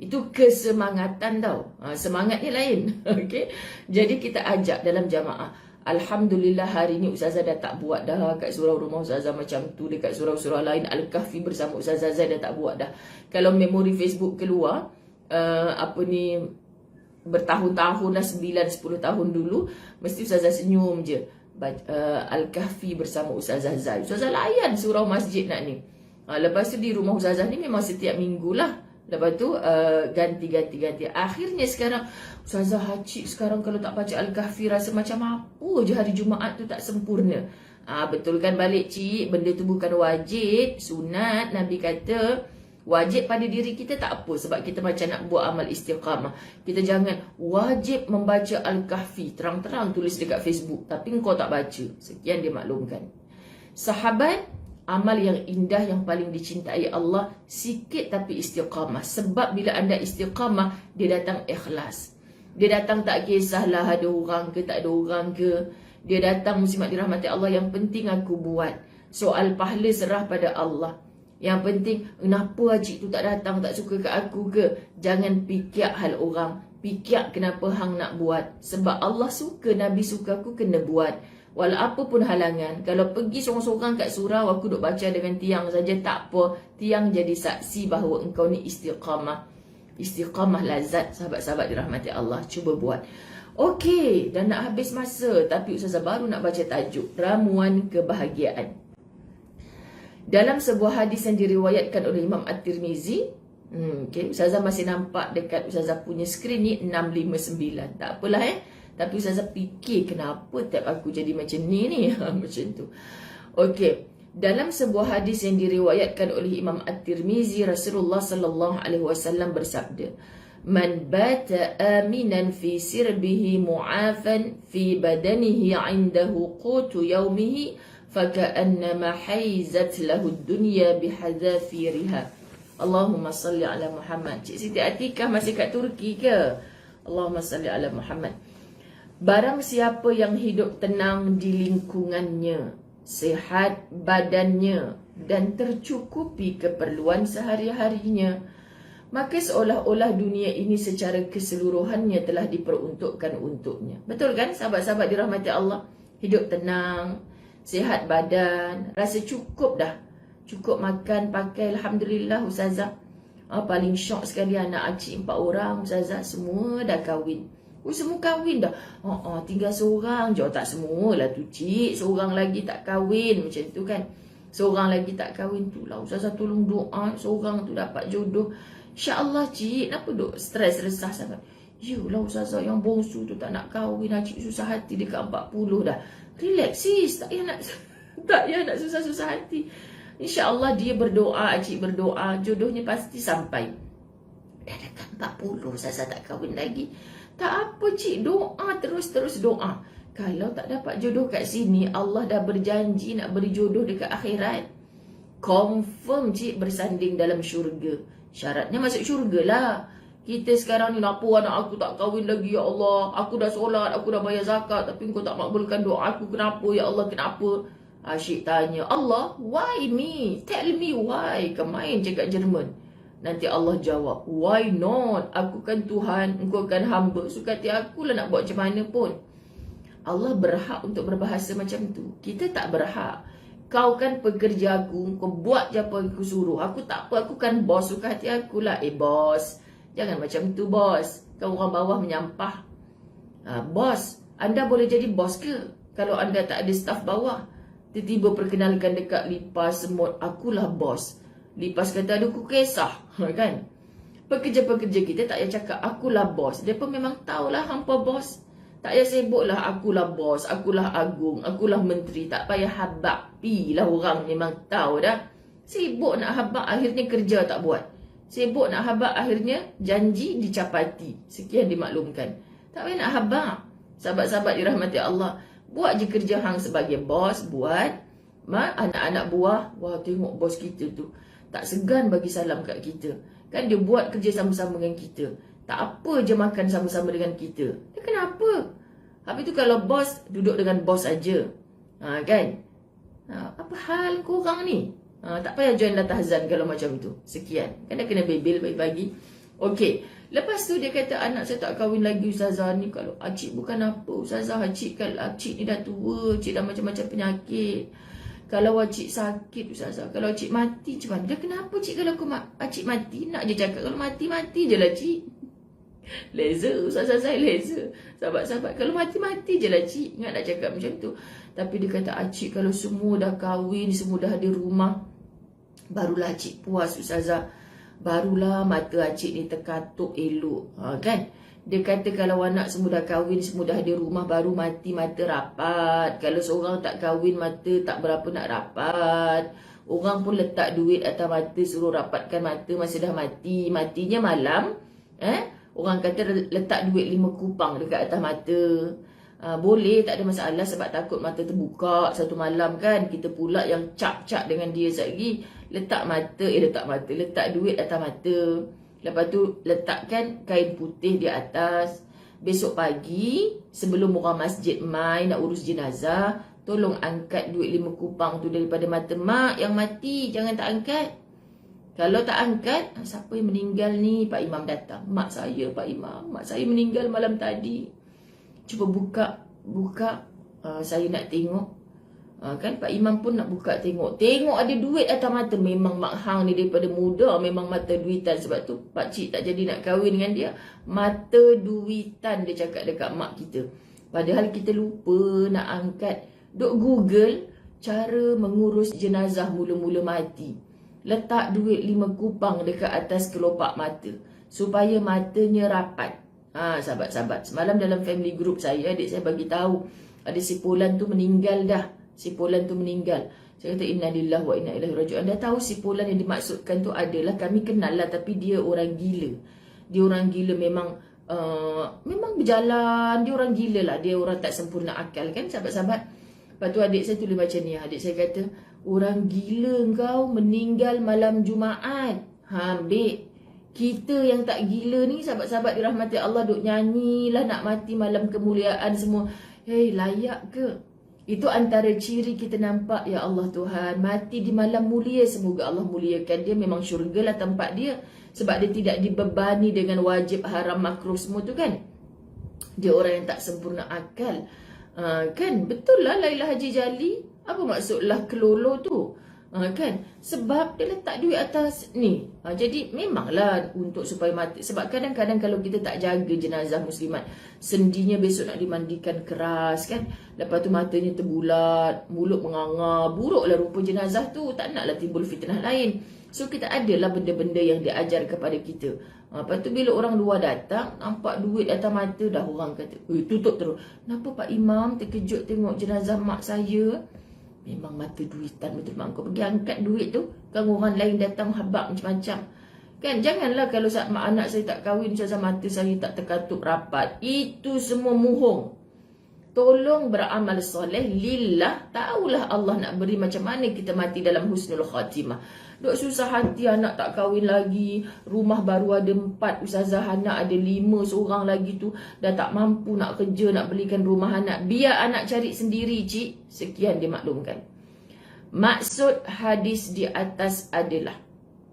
Itu kesemangatan tau. Semangatnya lain. Okey. Jadi kita ajak dalam jamaah. Alhamdulillah hari ni Ustazah dah tak buat dah kat surau rumah Ustazah macam tu. Dekat surau-surau lain Al-Kahfi bersama Ustazah Zai dah tak buat dah. Kalau memori Facebook keluar bertahun-tahun dah, 9-10 tahun dulu, mesti Ustazah senyum je. Al-Kahfi bersama Ustazah Zai. Ustazah layan surau masjid nak ni. Lepas tu di rumah Ustazah ni memang setiap minggu lah. Lepas tu ganti. Akhirnya sekarang Ustazah Hacik sekarang kalau tak baca Al-Kahfi rasa macam apa je hari Jumaat tu tak sempurna. Betul kan balik cik, benda tu bukan wajib, sunat. Nabi kata wajib pada diri kita tak apa, sebab kita macam nak buat amal istiqamah. Kita jangan wajib membaca Al-Kahfi, terang-terang tulis dekat Facebook tapi engkau tak baca. Sekian dia maklumkan. Sahabat, amal yang indah yang paling dicintai Allah sikit tapi istiqamah. Sebab bila anda istiqamah, dia datang ikhlas. Dia datang tak kisahlah ada orang ke tak ada orang ke. Dia datang muslimat dirahmati Allah, yang penting aku buat. Soal pahala serah pada Allah. Yang penting kenapa cik tu tak datang, tak suka kat aku ke. Jangan fikir hal orang, fikir kenapa hang nak buat. Sebab Allah suka, Nabi suka, aku kena buat. Walau apa pun halangan. Kalau pergi seorang-seorang kat surau, aku duk baca dengan tiang saja, tak apa. Tiang jadi saksi bahawa engkau ni istiqamah. Istiqamah lazat, sahabat-sahabat dirahmati Allah. Cuba buat. Okey, dah nak habis masa. Tapi Ustazah baru nak baca tajuk Ramuan Kebahagiaan. Dalam sebuah hadis yang diriwayatkan oleh Imam At-Tirmizi, okay, Ustazah masih nampak dekat Ustazah punya skrin ni 659. Tak apalah tapi Ustazah fikir kenapa tab aku jadi macam ni macam tu. Okey, dalam sebuah hadis yang diriwayatkan oleh Imam At-Tirmizi, Rasulullah sallallahu alaihi wasallam bersabda, "Man bata aminan fi sirbihi mu'afan fi badanihi 'indahu qutu yawmihi faka'annama haizat lahu ad-dunya bihadafiriha." Allahumma salli ala Muhammad. Cik Siti Atikah masih kat Turki ke? Allahumma salli ala Muhammad. Barang siapa yang hidup tenang di lingkungannya, sihat badannya dan tercukupi keperluan sehari-harinya, maka seolah-olah dunia ini secara keseluruhannya telah diperuntukkan untuknya. Betul kan sahabat-sahabat dirahmati Allah? Hidup tenang, sihat badan, rasa cukup dah. Cukup makan, pakai, Alhamdulillah Ustazah. Paling syok sekali anak acik 4 orang Ustazah, semua dah kahwin. Semua kahwin dah. Tinggal seorang je. Tak semualah tu cik. Seorang lagi tak kahwin. Macam tu kan. Seorang lagi tak kahwin tu lah. Ustazah tolong doa. Seorang tu dapat jodoh. InsyaAllah cik. Kenapa duk stres resah sangat? Yalah Ustazah yang bongsu tu tak nak kahwin. Cik susah hati dekat 40 dah. Relax sis. Tak payah nak susah-susah hati. InsyaAllah dia berdoa. Cik berdoa. Jodohnya pasti sampai. Dah dekat 40 Ustazah tak kahwin lagi. Tak apa cik, doa terus doa. Kalau tak dapat jodoh kat sini, Allah dah berjanji nak beri jodoh dekat akhirat. Confirm cik bersanding dalam syurga. Syaratnya masuk syurga lah. Kita sekarang ni, kenapa anak aku tak kahwin lagi ya Allah? Aku dah solat, aku dah bayar zakat, tapi kau tak makbulkan doa aku. Kenapa ya Allah, kenapa? Asyik tanya, Allah, why me? Tell me why. Kau main cakap Jerman. Nanti Allah jawab, why not? Aku kan Tuhan, engkau kan hamba. Suka hati aku lah nak buat macam mana pun. Allah berhak untuk berbahasa macam tu. Kita tak berhak. Kau kan pekerja aku, kau buat je apa aku suruh. Aku tak apa, aku kan bos. Suka hati aku lah. Bos, jangan macam tu bos. Kau orang bawah menyampah. Bos, anda boleh jadi bos ke? Kalau anda tak ada staf bawah. Tiba-tiba perkenalkan dekat lipas semut, akulah bos. Lipas kata ada ku kisah, kan? Pekerja-pekerja kita tak payah cakap akulah bos. Dia pun memang tahulah hampa bos. Tak payah sibuklah akulah bos, akulah agung, akulah menteri. Tak payah habak. Pilah orang memang tahu dah. Sibuk nak habak, akhirnya kerja tak buat. Sibuk nak habak, akhirnya janji dicapati. Sekian dimaklumkan. Tak payah nak habak. Sahabat-sahabat dirahmati Allah, buat je kerja hang sebagai bos, buat. Anak-anak buah, wah tengok bos kita tu. Tak segan bagi salam kat kita. Kan dia buat kerja sama-sama dengan kita. Tak apa je makan sama-sama dengan kita. Dia kenapa? Habis tu kalau bos duduk dengan bos aja. Kan? Apa hal korang ni? Tak payah join latah azan kalau macam tu. Sekian. Kan dah kena bebel bagi-bagi. Okey. Lepas tu dia kata, anak saya tak kahwin lagi Ustazah ni. Kalau acik bukan apa Ustazah, acik ni dah tua, acik dah macam-macam penyakit. Kalau acik sakit Ustazah, kalau acik mati macam mana? Dia kenapa cik kalau acik mati? Nak je cakap kalau mati je lah cik. Laser, Ustazah saya laser. Sahabat-sahabat, kalau mati je lah cik. Ingat nak cakap macam tu. Tapi dia kata, acik kalau semua dah kahwin, semua dah ada rumah, barulah acik puas Ustazah. Barulah mata acik ni terkatuk elok. Kan? Dia kata kalau anak semua dah kahwin, semua dah ada rumah, baru mati mata rapat. Kalau seorang tak kahwin, mata tak berapa nak rapat. Orang pun letak duit atas mata, suruh rapatkan mata masa dah mati. Matinya malam. Orang kata letak duit 5 kupang dekat atas mata. Boleh, tak ada masalah sebab takut mata terbuka satu malam kan. Kita pula yang cap-cap dengan dia lagi. Letak duit atas mata. Lepas tu letakkan kain putih di atas. Besok pagi sebelum orang masjid mai nak urus jenazah, tolong angkat duit 5 kupang tu daripada mata mak yang mati. Jangan tak angkat. Kalau tak angkat, siapa yang meninggal ni? Pak Imam datang. Mak saya Pak Imam, mak saya meninggal malam tadi. Cuba buka. Saya nak tengok. Kan Pak Imam pun nak buka tengok. Tengok ada duit atas mata. Memang Mak Hang ni daripada muda memang mata duitan. Sebab tu pakcik tak jadi nak kahwin dengan dia. Mata duitan dia cakap dekat mak kita. Padahal kita lupa nak angkat. Duk Google cara mengurus jenazah mula-mula mati. Letak duit 5 kupang dekat atas kelopak mata. Supaya matanya rapat. Sahabat-sahabat, semalam dalam family group saya, adik saya bagi tahu ada si Polan tu meninggal dah. Si Polan tu meninggal. Saya kata innalillahi wa inna ilaihi raji'un. Dah tahu si Polan yang dimaksudkan tu adalah, kami kenal lah, tapi dia orang gila. Dia orang gila memang berjalan. Dia orang gila lah. Dia orang tak sempurna akal kan sahabat-sahabat. Lepas tu adik saya tulis macam ni. Adik saya kata, orang gila engkau meninggal malam Jumaat. Ambil. Kita yang tak gila ni, sahabat-sahabat dirahmati Allah, duk nyanyilah nak mati malam kemuliaan semua. Hei, layak ke? Itu antara ciri kita nampak, ya Allah Tuhan, mati di malam mulia. Semoga Allah muliakan dia. Memang syurgalah tempat dia. Sebab dia tidak dibebani dengan wajib, haram, makruh semua tu kan. Dia orang yang tak sempurna akal. Kan? Betul lah Laila Haji Jali. Apa maksudlah kelolo tu? Kan? Sebab dia letak duit atas ni. Jadi memanglah untuk supaya mati. Sebab kadang-kadang kalau kita tak jaga jenazah muslimat, sendinya besok nak dimandikan keras kan. Lepas tu matanya terbulat, mulut menganga, buruklah rupa jenazah tu. Tak naklah timbul fitnah lain. So kita adalah benda-benda yang diajar kepada kita. Lepas tu bila orang luar datang, nampak duit atas mata, dah orang kata, tutup terus. Kenapa Pak Imam terkejut tengok jenazah mak saya? Memang mata duitan betul mak kau. Pergi angkat duit tu. Kan orang lain datang habak macam-macam. Kan janganlah kalau saat mak anak saya tak kahwin, sahaja mata saya tak terkatup rapat. Itu semua muhung. Tolong beramal soleh lillah. Taulah Allah nak beri macam mana kita mati dalam husnul khatimah. Duk susah hati anak tak kahwin lagi. Rumah baru ada 4. Ustazah anak ada 5. Seorang lagi tu dah tak mampu nak kerja, nak belikan rumah anak. Biar anak cari sendiri cik. Sekian dia maklumkan. Maksud hadis di atas adalah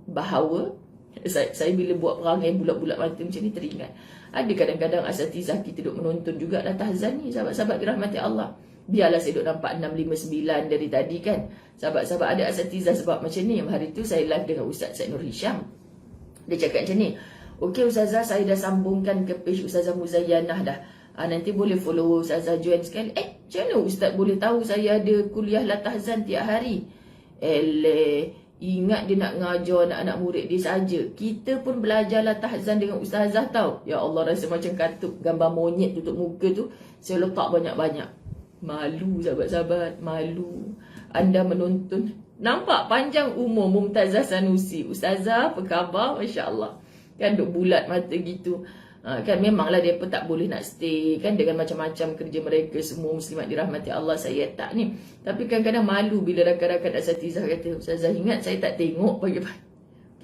bahawa saya bila buat perangai bulat-bulat mata macam ni teringat. Ada kadang-kadang asatizah kita duk menonton jugalah tahzan ni. Sahabat-sahabat dirahmati Allah. Biarlah saya duk nampak 659 dari tadi kan. Sahabat-sahabat ada asatizah sebab macam ni. Hari tu saya live dengan Ustaz Said Nur Hisham. Dia cakap macam ni. Okey Ustazah, saya dah sambungkan ke page Ustazah Muzayyanah dah. Nanti boleh follow Ustazah join sekali. Macam mana Ustaz boleh tahu saya ada kuliah latahzan tiap hari? Ingat dia nak ngajar anak-anak murid dia saja. Kita pun belajar latahzan dengan Ustazah tau. Ya Allah, rasa macam katup gambar monyet tutup muka tu. Saya letak banyak-banyak. Malu sahabat-sahabat, malu. Anda menonton. Nampak panjang umur Mumtazah Sanusi. Ustazah, apa khabar? Masya Allah. Kan duk bulat mata gitu. Kan memanglah dia pun tak boleh nak stay. Kan dengan macam-macam kerja mereka. Semua muslimat dirahmati Allah. Saya tak ni. Tapi kadang-kadang malu bila rakan-rakan asatizah kata, Ustazah ingat saya tak tengok pagi-pagi.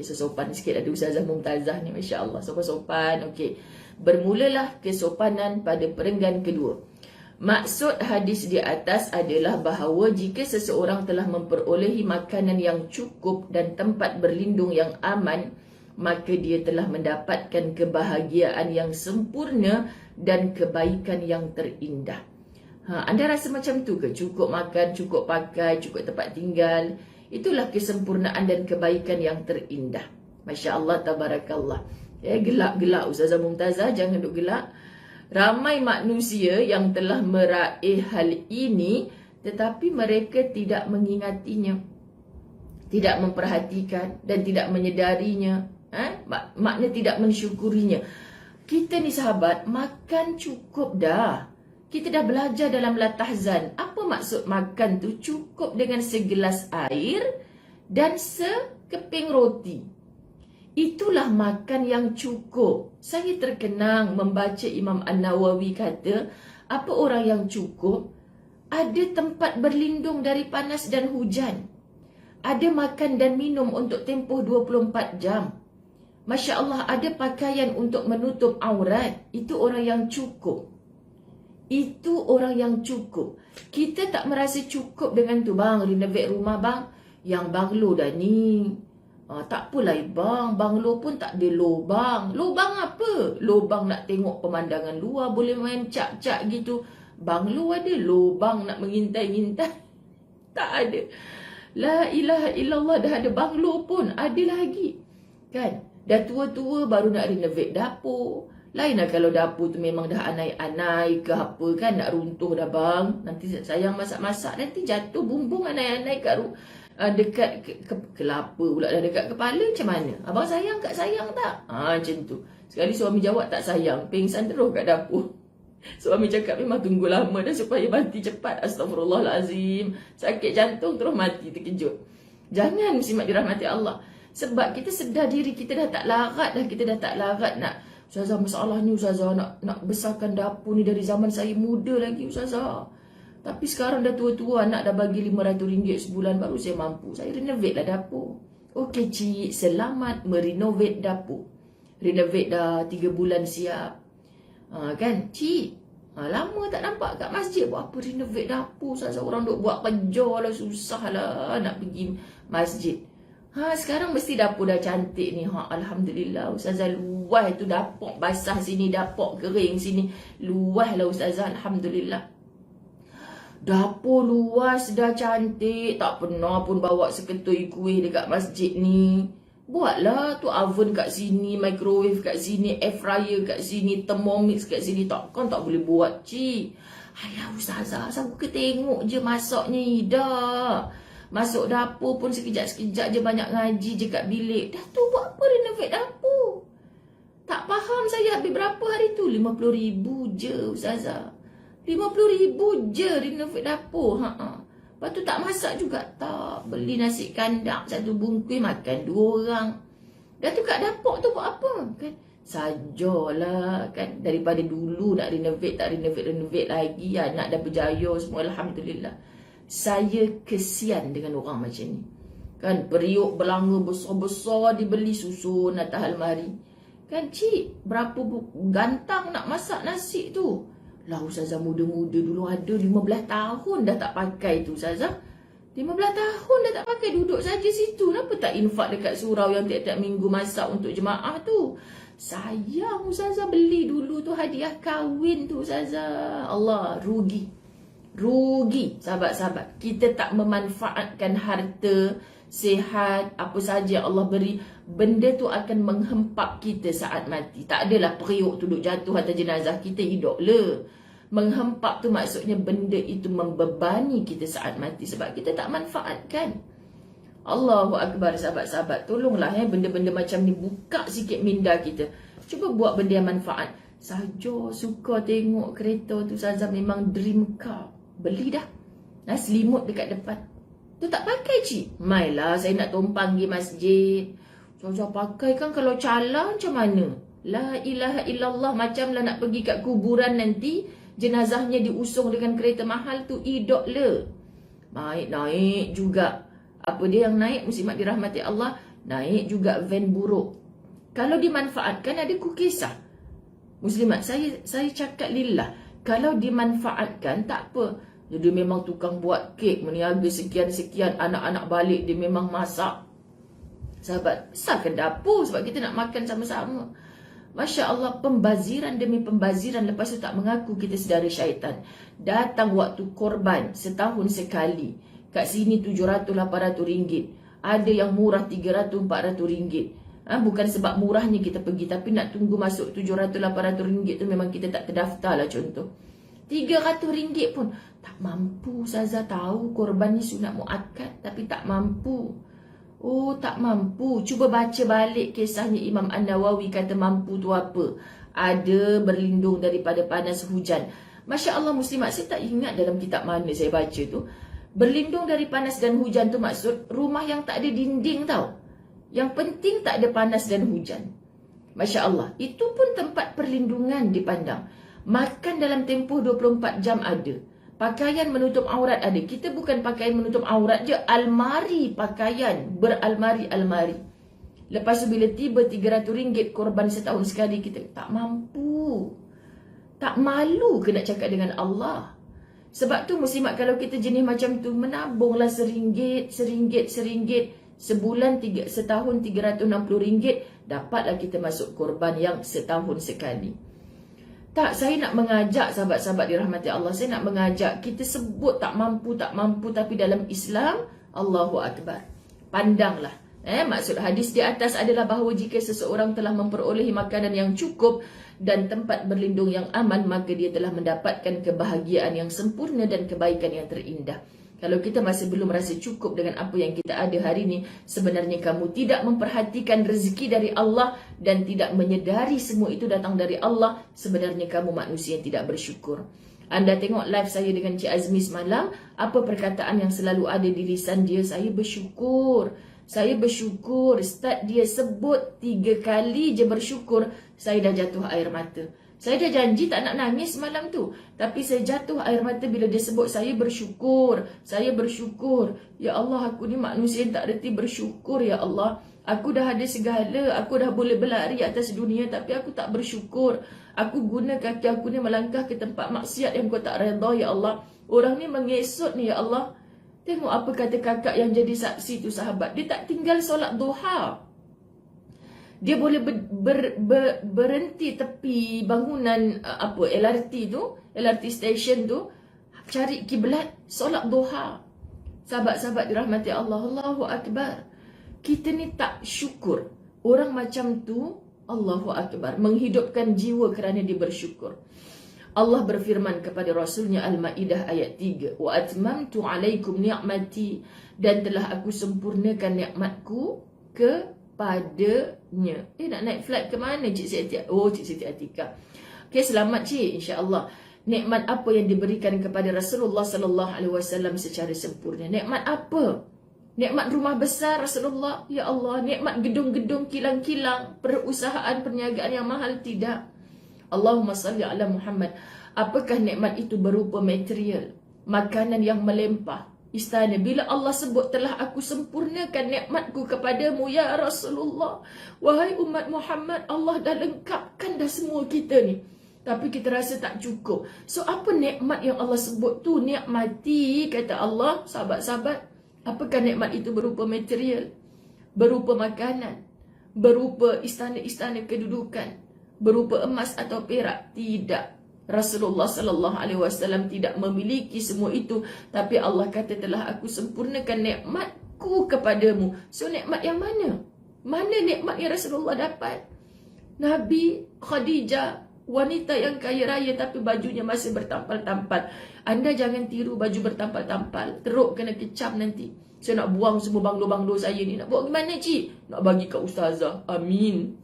Okay, sopan sikit ada Ustazah Mumtazah ni. Masya Allah. Sopan-sopan. Okay. Bermulalah kesopanan pada perenggan kedua. Maksud hadis di atas adalah bahawa jika seseorang telah memperolehi makanan yang cukup dan tempat berlindung yang aman, maka dia telah mendapatkan kebahagiaan yang sempurna dan kebaikan yang terindah. Anda rasa macam tu ke? Cukup makan, cukup pakai, cukup tempat tinggal. Itulah kesempurnaan dan kebaikan yang terindah. Masya Allah, tabarakallah. Gelak-gelak Ustazah Mumtazah, jangan duk gelak. Ramai manusia yang telah meraih hal ini, tetapi mereka tidak mengingatinya, tidak memperhatikan dan tidak menyedarinya. Makna tidak mensyukurinya. Kita ni sahabat, makan cukup dah. Kita dah belajar dalam La Tahzan. Apa maksud makan tu? Cukup dengan segelas air dan sekeping roti. Itulah makan yang cukup. Saya terkenang membaca Imam An-Nawawi kata, apa orang yang cukup? Ada tempat berlindung dari panas dan hujan. Ada makan dan minum untuk tempoh 24 jam. Masya Allah, ada pakaian untuk menutup aurat. Itu orang yang cukup. Itu orang yang cukup. Kita tak merasa cukup dengan tu. Bang, renovate rumah bang. Yang banglo dah ni. Tak apalah bang. Banglo pun tak ada lubang. Lubang apa? Lubang nak tengok pemandangan luar. Boleh main cap-cap gitu. Banglo ada. Lubang nak mengintai-ngintai. Tak ada. La ilaha illallah, dah ada banglo pun. Ada lagi. Kan? Dah tua-tua baru nak renovate dapur. Lainlah kalau dapur tu memang dah anai-anai ke apa kan. Nak runtuh dah bang. Nanti sayang masak-masak. Nanti jatuh bumbung anai-anai kat dekat kelapa pula dah dekat kepala. Macam mana? Abang sayang kat sayang tak? Macam tu. Sekali suami jawab tak sayang. Pingsan terus kat dapur. Suami cakap memang tunggu lama dah supaya mati cepat. Astaghfirullahalazim. Sakit jantung terus mati terkejut. Jangan muslimat dirahmati Allah. Sebab kita sedar diri kita dah tak larat dah. Kita dah tak larat nak. Ustazah, masalahnya Ustazah nak besarkan dapur ni dari zaman saya muda lagi Ustazah. Tapi sekarang dah tua-tua, anak dah bagi RM500 sebulan baru saya mampu. Saya renovate lah dapur. Okey cik, selamat merenovate dapur. Renovate dah 3 bulan siap. Kan cik, lama tak nampak kat masjid. Buat apa renovate dapur Ustazah? Orang duk buat kerja lah, susah lah nak pergi masjid. Sekarang mesti dapur dah cantik ni. Alhamdulillah Ustazah, luas tu dapur basah sini, dapur kering sini. Luas lah Ustazah, Alhamdulillah. Dapur luas dah cantik. Tak pernah pun bawa seketui kuih dekat masjid ni. Buatlah tu oven kat sini, microwave kat sini, air fryer kat sini, Thermomix kat sini. Takkan tak boleh buat cik. Alah Ustazah, saya tengok je masaknya dah. Masuk dapur pun sekejap-sekejap je, banyak ngaji je kat bilik. Dah tu buat apa renovate dapur? Tak faham saya habis berapa hari tu? RM50,000 je Ustazah. RM50,000 je renovate dapur. Lepas tu tak masak juga. Tak. Beli nasi kandang 1 bungkus, makan 2 orang. Dah tu kat dapur tu buat apa? Kan? Sajalah kan. Daripada dulu nak renovate, tak renovate lagi. Anak dah berjaya semua, Alhamdulillah. Saya kesian dengan orang macam ni. Kan periuk belanga besar-besar dibeli susun atas almari. Kan cik, berapa gantang nak masak nasi tu. Lah Ustazah, muda-muda dulu ada 15 tahun dah tak pakai tu Ustazah. 15 tahun dah tak pakai, duduk saja situ. Kenapa tak infak dekat surau yang tiap-tiap minggu masak untuk jemaah tu? Sayang Ustazah, beli dulu tu hadiah kahwin tu Ustazah. Allah, rugi. Rugi sahabat-sahabat. Kita tak memanfaatkan harta, sihat, apa saja Allah beri. Benda tu akan menghempap kita saat mati. Tak adalah periuk tu duduk jatuh atas jenazah kita, hidup le. Menghempap tu maksudnya benda itu membebani kita saat mati. Sebab kita tak manfaatkan. Allahu Akbar sahabat-sahabat. Tolonglah benda-benda macam ni buka sikit minda kita. Cuba buat benda yang manfaat. Saja suka tengok kereta tu Ustazah, memang dream car. Beli dah. Selimut dekat depan. Tu tak pakai cik. Mailah saya nak tumpang pergi masjid. Ustazah pakai kan kalau cala macam mana? La ilaha illallah. Macamlah nak pergi kat kuburan nanti. Jenazahnya diusung dengan kereta mahal tu. Idok le. Naik juga. Apa dia yang naik? Muslimat dirahmati Allah. Naik juga van buruk. Kalau dimanfaatkan ada kukisah. Muslimat, saya cakap lillah. Kalau dimanfaatkan tak apa. Jadi memang tukang buat kek, meniaga sekian-sekian, anak-anak balik dia memang masak. Sahabat, besarkan dapur sebab kita nak makan sama-sama. Masya Allah, pembaziran demi pembaziran. Lepas tu tak mengaku kita saudara syaitan. Datang waktu korban setahun sekali. Kat sini 700-800 ringgit. Ada yang murah 300-400 ringgit. Bukan sebab murahnya kita pergi, tapi nak tunggu masuk 700-800 ringgit tu memang kita tak terdaftar lah contoh. 300 ringgit pun tak mampu. Ustazah tahu korban ni sunat muakkad, tapi tak mampu. Oh, tak mampu. Cuba baca balik kisahnya Imam An-Nawawi kata mampu tu apa. Ada berlindung daripada panas hujan. Masya Allah muslimat, saya tak ingat dalam kitab mana saya baca tu. Berlindung dari panas dan hujan tu maksud rumah yang tak ada dinding tau. Yang penting tak ada panas dan hujan. Masya Allah, itu pun tempat perlindungan dipandang. Makan dalam tempoh 24 jam ada. Pakaian menutup aurat ada. Kita bukan pakaian menutup aurat je, almari pakaian, beralmari-almari. Lepas tu bila tiba 300 ringgit korban setahun sekali, kita tak mampu. Tak malu ke nak cakap dengan Allah? Sebab tu muslimat, kalau kita jenis macam tu, menabunglah RM1, RM1, sebulan, setahun RM360, dapatlah kita masuk korban yang setahun sekali. Tak, saya nak mengajak sahabat-sahabat dirahmati Allah, saya nak mengajak, kita sebut tak mampu, tapi dalam Islam, Allahu Akbar. Pandanglah. Maksud hadis di atas adalah bahawa jika seseorang telah memperolehi makanan yang cukup dan tempat berlindung yang aman, maka dia telah mendapatkan kebahagiaan yang sempurna dan kebaikan yang terindah. Kalau kita masih belum rasa cukup dengan apa yang kita ada hari ini, sebenarnya kamu tidak memperhatikan rezeki dari Allah dan tidak menyedari semua itu datang dari Allah. Sebenarnya kamu manusia yang tidak bersyukur. Anda tengok live saya dengan Cik Azmi semalam, apa perkataan yang selalu ada di lisan dia? Saya bersyukur. Saya bersyukur. Start dia sebut 3 kali je bersyukur, saya dah jatuh air mata. Saya dah janji tak nak nangis malam tu, tapi saya jatuh air mata bila dia sebut saya bersyukur. Saya bersyukur. Ya Allah, aku ni manusia yang tak reti bersyukur. Ya Allah, aku dah ada segala, aku dah boleh berlari atas dunia, tapi aku tak bersyukur. Aku guna kaki aku ni melangkah ke tempat maksiat yang kau tak redha. Ya Allah, orang ni mengesot ni. Ya Allah, tengok apa kata kakak yang jadi saksi tu sahabat. Dia tak tinggal solat duha. Dia boleh berhenti tepi bangunan LRT tu, LRT station tu, cari kiblat, solat duha. Sahabat-sahabat dirahmati Allah, Allahu Akbar. Kita ni tak syukur. Orang macam tu, Allahu Akbar, menghidupkan jiwa kerana dia bersyukur. Allah berfirman kepada Rasulnya Al-Ma'idah ayat 3, wa atmamtu alaikum ni'mati, dan telah aku sempurnakan nikmatku kepadanya. Nak naik flight ke mana Cik Siti? Oh, Cik Siti Atika. Okey, selamat Cik, insya-Allah. Nikmat apa yang diberikan kepada Rasulullah sallallahu alaihi wasallam secara sempurna? Nikmat apa? Nikmat rumah besar Rasulullah? Ya Allah, nikmat gedung-gedung kilang-kilang, perusahaan perniagaan yang mahal? Tidak. Allahumma salli ala Muhammad. Apakah nikmat itu? Berupa material, makanan yang melimpah, istana. Bila Allah sebut telah aku sempurnakan nikmatku kepadamu ya Rasulullah, wahai umat Muhammad, Allah dah lengkapkan dah semua kita ni, tapi kita rasa tak cukup. So apa nikmat yang Allah sebut tu? Nikmati, kata Allah. Sahabat-sahabat, apakah nikmat itu? Berupa material, berupa makanan, berupa istana-istana kedudukan, berupa emas atau perak? Tidak. Rasulullah sallallahu alaihi wasallam tidak memiliki semua itu, tapi Allah kata telah aku sempurnakan nikmatku kepadamu. So nikmat yang mana? Mana nikmat yang Rasulullah dapat? Nabi Khadijah, wanita yang kaya raya tapi bajunya masih bertampal-tampal. Anda jangan tiru baju bertampal-tampal, teruk kena kecam nanti. Saya nak buang semua banglo-banglo saya ni. Nak buang gimana cik? Nak bagi kat ustazah. Amin.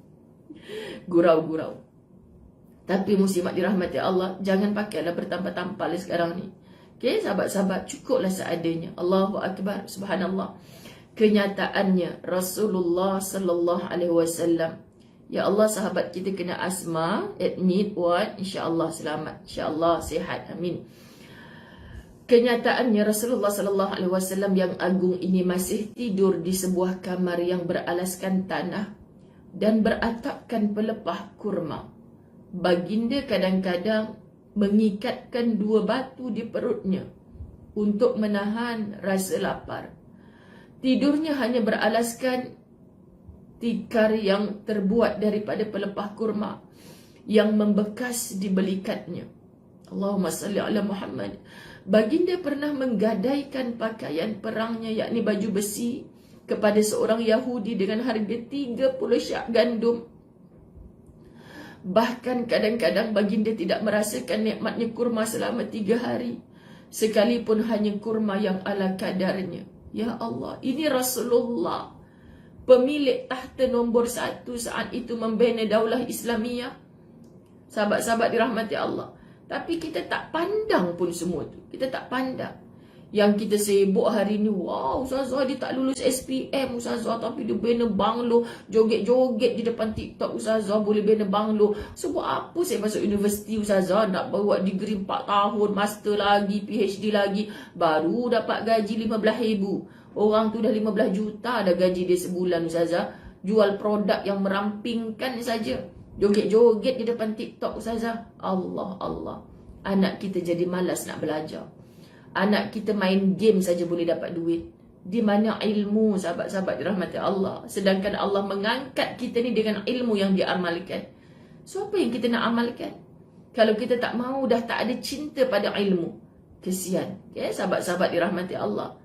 Gurau-gurau. Tapi muslimat dirahmati Allah, jangan pakailah bertampal-tampal sekarang ni. Okey, sahabat-sahabat, cukuplah seadanya. Allahu Akbar, subhanallah. Kenyataannya Rasulullah sallallahu alaihi wasallam. Ya Allah, sahabat kita kena asma, admit, ward, insya-Allah selamat, insya-Allah sihat. Amin. Kenyataannya Rasulullah sallallahu alaihi wasallam yang agung ini masih tidur di sebuah kamar yang beralaskan tanah dan beratapkan pelepah kurma. Baginda kadang-kadang mengikatkan 2 batu di perutnya untuk menahan rasa lapar. Tidurnya hanya beralaskan tikar yang terbuat daripada pelepah kurma yang membekas di belikatnya. Allahumma salli ala Muhammad. Baginda pernah menggadaikan pakaian perangnya, yakni baju besi, kepada seorang Yahudi dengan harga 30 syak gandum. Bahkan kadang-kadang baginda tidak merasakan nikmatnya kurma selama 3 hari, sekalipun hanya kurma yang ala kadarnya. Ya Allah, ini Rasulullah, pemilik tahta nombor 1 saat itu membina daulah Islamiyah. Sahabat-sahabat dirahmati Allah. Tapi kita tak pandang pun semua tu. Kita tak pandang. Yang kita sibuk hari ni, wow, Ustazah dia tak lulus SPM, Ustazah, tapi dia bina banglo, joget-joget di depan TikTok, Ustazah, boleh bina banglo. Sebab apa saya masuk universiti, Ustazah, nak bawa degree 4 tahun, master lagi, PhD lagi, baru dapat gaji 15,000. Orang tu dah 15 juta dah gaji dia sebulan, Ustazah. Jual produk yang merampingkan saja. Joget-joget di depan TikTok, Ustazah. Allah, Allah. Anak kita jadi malas nak belajar. Anak kita main game saja boleh dapat duit. Di mana ilmu, sahabat-sahabat dirahmati Allah? Sedangkan Allah mengangkat kita ni dengan ilmu yang diamalkan. So apa yang kita nak amalkan? Kalau kita tak mau, dah tak ada cinta pada ilmu. Kesian. Okay, sahabat-sahabat dirahmati Allah.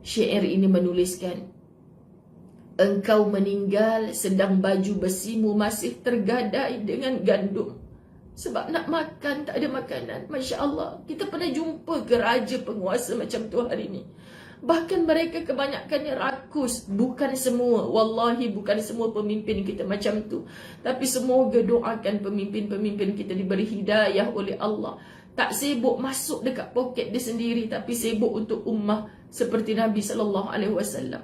Syair ini menuliskan, engkau meninggal sedang baju besimu masih tergadai dengan gandum. Sebab nak makan tak ada makanan. Masya Allah, kita pernah jumpa ke raja penguasa macam tu hari ni. Bahkan mereka kebanyakannya rakus. Bukan semua, wallahi bukan semua pemimpin kita macam tu. Tapi semoga doakan pemimpin-pemimpin kita diberi hidayah oleh Allah. Tak sibuk masuk dekat poket dia sendiri, tapi sibuk untuk ummah seperti Nabi SAW.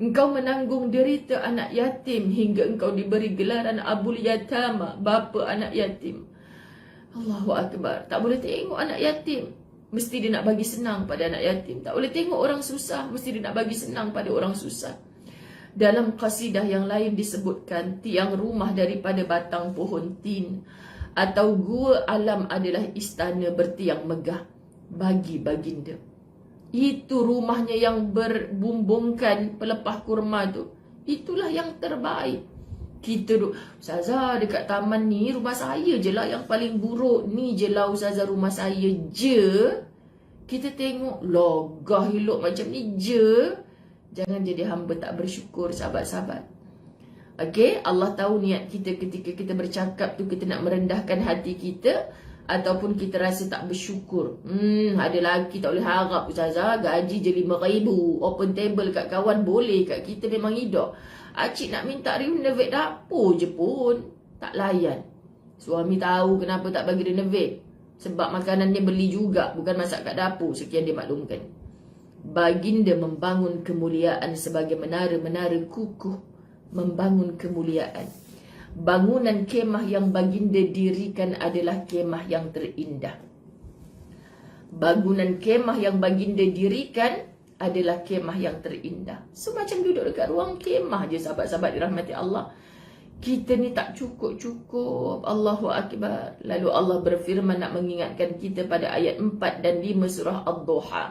Engkau menanggung derita anak yatim hingga engkau diberi gelaran Abul Yatama, bapa anak yatim. Allahu Akbar. Tak boleh tengok anak yatim, mesti dia nak bagi senang pada anak yatim. Tak boleh tengok orang susah, mesti dia nak bagi senang pada orang susah. Dalam qasidah yang lain disebutkan, tiang rumah daripada batang pohon tin atau gua alam adalah istana bertiang megah bagi baginda. Itu rumahnya yang berbumbungkan pelepah kurma tu. Itulah yang terbaik. Kita duduk, Ustazah dekat taman ni rumah saya je lah yang paling buruk. Ni je lah Ustazah rumah saya je. Kita tengok logah elok macam ni je. Jangan jadi hamba tak bersyukur, sahabat-sahabat. Okay, Allah tahu niat kita ketika kita bercakap tu, kita nak merendahkan hati kita ataupun kita rasa tak bersyukur. Ada lelaki tak boleh harap, Ustazah, gaji je 5,000. Open table kat kawan boleh, kat kita memang hidup. Acik nak minta renovate dapur je pun tak layan. Suami tahu kenapa tak bagi renovate. Sebab makanannya beli juga, bukan masak kat dapur. Sekian dia maklumkan. Baginda membangun kemuliaan sebagai menara-menara kukuh. Membangun kemuliaan. Bangunan kemah yang baginda dirikan adalah kemah yang terindah. Bangunan kemah yang baginda dirikan adalah kemah yang terindah. So macam duduk dekat ruang kemah je, sahabat-sahabat dirahmati Allah. Kita ni tak cukup-cukup. Allahu Akbar. Lalu Allah berfirman nak mengingatkan kita pada ayat 4 dan 5 surah Ad-Duha.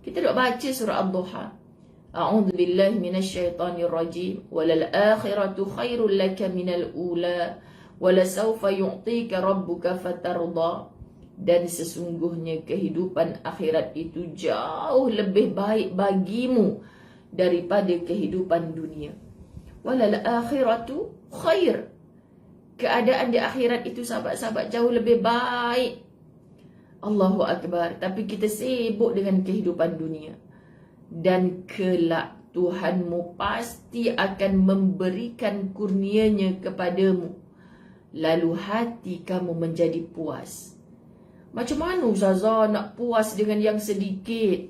Kita duk baca surah Ad-Duha. A'udzu billahi minasyaitonir rajim. Walal akhiratu khairul laka minal ula. Wala sawfa yu'tika rabbuka fatarda. Dan sesungguhnya kehidupan akhirat itu jauh lebih baik bagimu daripada kehidupan dunia. Walal akhiratu khair. Keadaan di akhirat itu, sahabat-sahabat, jauh lebih baik. Allahu Akbar. Tapi kita sibuk dengan kehidupan dunia. Dan kelak Tuhanmu pasti akan memberikan kurnianya kepadamu. Lalu hati kamu menjadi puas. Macam mana Ustazah nak puas dengan yang sedikit?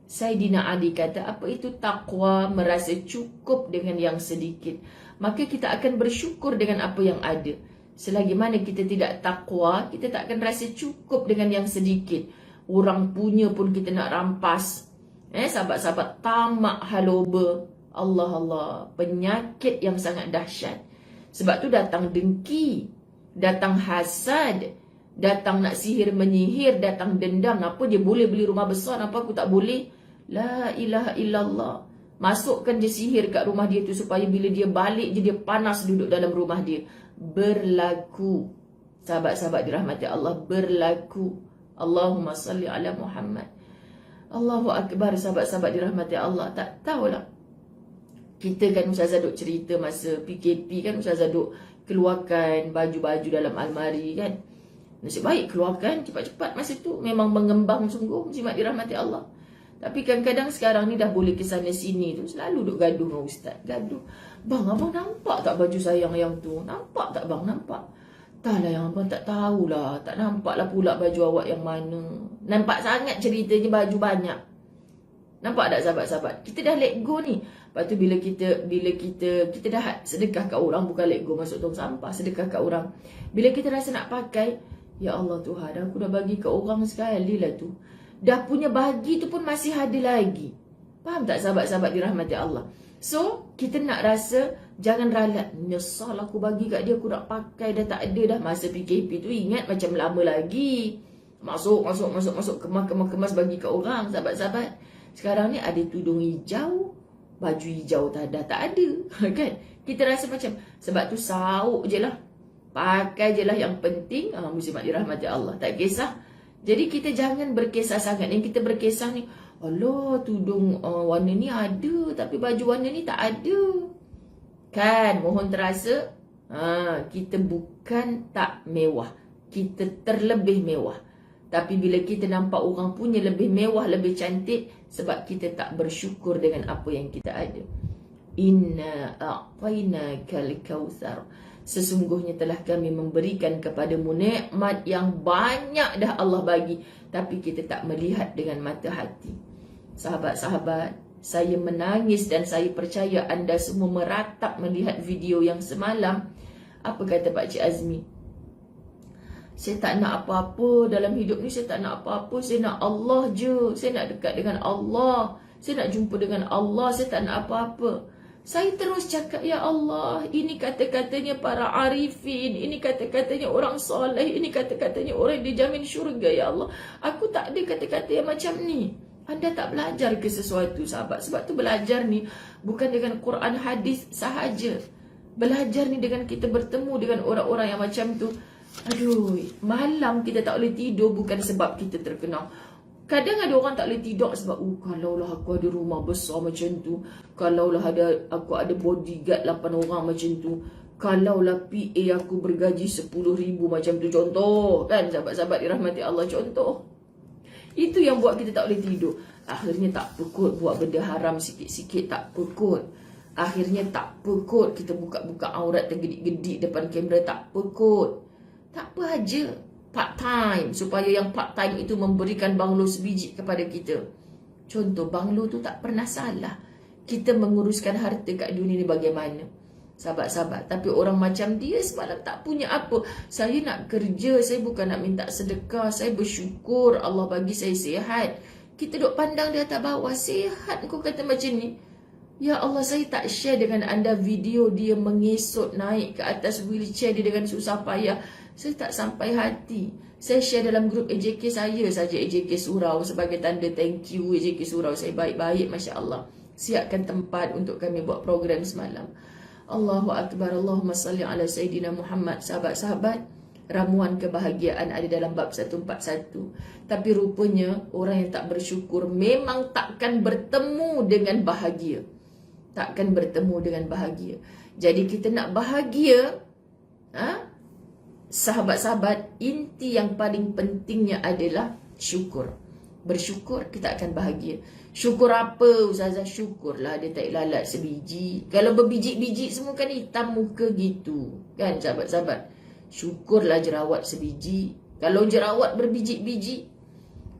Saidina Ali kata, apa itu taqwa? Merasa cukup dengan yang sedikit. Maka kita akan bersyukur dengan apa yang ada. Selagi mana kita tidak taqwa, kita tak akan rasa cukup dengan yang sedikit. Orang punya pun kita nak rampas. Sahabat-sahabat, tamak haloba. Allah Allah, penyakit yang sangat dahsyat. Sebab tu datang dengki, datang hasad, datang nak sihir menyihir, datang dendam. Apa dia boleh beli rumah besar, apa aku tak boleh? La ilaha illallah. Masukkan je sihir kat rumah dia tu supaya bila dia balik je dia panas duduk dalam rumah dia. Berlaku. Sahabat-sahabat dirahmati Allah, berlaku. Allahumma salli ala Muhammad. Allahu Akbar, sahabat-sahabat dirahmati Allah. Tak tahulah. Kita kan Ustazah duk cerita masa PKP kan, Ustazah duk keluarkan baju-baju dalam almari kan. Nasib baik keluarkan cepat-cepat masa tu. Memang mengembang sungguh, jimat dirahmati Allah. Tapi kadang-kadang sekarang ni dah boleh ke sana sini tu, selalu duk gaduh dengan Ustaz. Gaduh. Bang, abang nampak tak baju sayang yang tu? Nampak tak bang? Nampak. Tak lah yang abang tak tahulah. Tak nampak lah pula baju awak yang mana. Nampak sangat ceritanya baju banyak. Nampak tak sahabat-sahabat? Kita dah let go ni. Lepas tu bila kita dah sedekah kat orang, bukan let go masuk tong sampah, sedekah kat orang. Bila kita rasa nak pakai, ya Allah Tuhan, aku dah bagi kat orang sekali lah tu. Dah punya bagi tu pun masih ada lagi. Faham tak sahabat-sahabat dirahmati Allah? So, kita nak rasa, jangan ralat. Nyesal aku bagi kat dia, aku nak pakai, dah tak ada dah. Masa PKP tu ingat macam lama lagi. Masuk, kemas bagi kat orang, sahabat-sahabat. Sekarang ni ada tudung hijau, baju hijau dah tak ada. Kan? Kita rasa macam, sebab tu sauk je lah. Pakai je lah yang penting. Muslimat dirahmati Allah. Tak kisah. Jadi kita jangan berkisah sangat. Yang kita berkisah ni, Allah, tudung warna ni ada, tapi baju warna ni tak ada. Kan, mohon terasa, kita bukan tak mewah. Kita terlebih mewah. Tapi bila kita nampak orang punya lebih mewah, lebih cantik, sebab kita tak bersyukur dengan apa yang kita ada. Inna a'tainakal kautsar. Sesungguhnya telah kami memberikan kepadamu nikmat yang banyak dah Allah bagi, tapi kita tak melihat dengan mata hati. Sahabat-sahabat, saya menangis dan saya percaya anda semua meratap melihat video yang semalam. Apa kata Pak Cik Azmi? Saya tak nak apa-apa dalam hidup ni, saya tak nak apa-apa, saya nak Allah je. Saya nak dekat dengan Allah, saya nak jumpa dengan Allah, saya tak nak apa-apa. Saya terus cakap, ya Allah, ini kata-katanya para arifin, ini kata-katanya orang soleh, ini kata-katanya orang yang dijamin syurga, ya Allah. Aku tak ada kata-kata yang macam ni. Anda tak belajar ke sesuatu, sahabat? Sebab tu belajar ni bukan dengan Quran hadis sahaja. Belajar ni dengan kita bertemu dengan orang-orang yang macam tu. Aduh, malam kita tak boleh tidur bukan sebab kita terkenal. Kadang ada orang tak boleh tidur sebab kalaulah aku ada rumah besar macam tu, kalaulah aku ada bodyguard 8 orang macam tu, kalaulah PA aku bergaji 10,000 macam tu, contoh kan sahabat-sahabat dirahmati Allah, contoh. Itu yang buat kita tak boleh tidur. Akhirnya tak pekut buat benda haram sikit-sikit, tak pekut. Akhirnya tak pekut kita buka-buka aurat tergedik-gedik depan kamera, tak pekut. Tak apa aja. Part time, supaya yang part time itu memberikan banglo sebiji kepada kita. Contoh, banglo tu tak pernah salah. Kita menguruskan harta kat dunia ni bagaimana, sahabat-sahabat. Tapi orang macam dia semalam tak punya apa. Saya nak kerja, saya bukan nak minta sedekah, saya bersyukur Allah bagi saya sihat. Kita duk pandang di atas bawah, sihat kau kata macam ni. Ya Allah, saya tak share dengan anda video dia mengesot naik ke atas wheelchair dia dengan susah payah. Saya tak sampai hati. Saya share dalam grup AJK saya saja, AJK Surau, sebagai tanda thank you AJK Surau. Saya baik-baik, Masya Allah. Siapkan tempat untuk kami buat program semalam. Allahu Akbar, Allahumma salli ala Sayyidina Muhammad. Sahabat-sahabat, ramuan kebahagiaan ada dalam bab 141. Tapi rupanya orang yang tak bersyukur memang takkan bertemu dengan bahagia. Takkan bertemu dengan bahagia. Jadi kita nak bahagia, sahabat-sahabat, inti yang paling pentingnya adalah syukur. Bersyukur, kita akan bahagia. Syukur apa, Ustazah? Syukurlah dia tak lalat sebiji. Kalau berbiji-biji semua kan hitam muka gitu. Kan sahabat-sahabat? Syukurlah jerawat sebiji. Kalau jerawat berbiji-biji,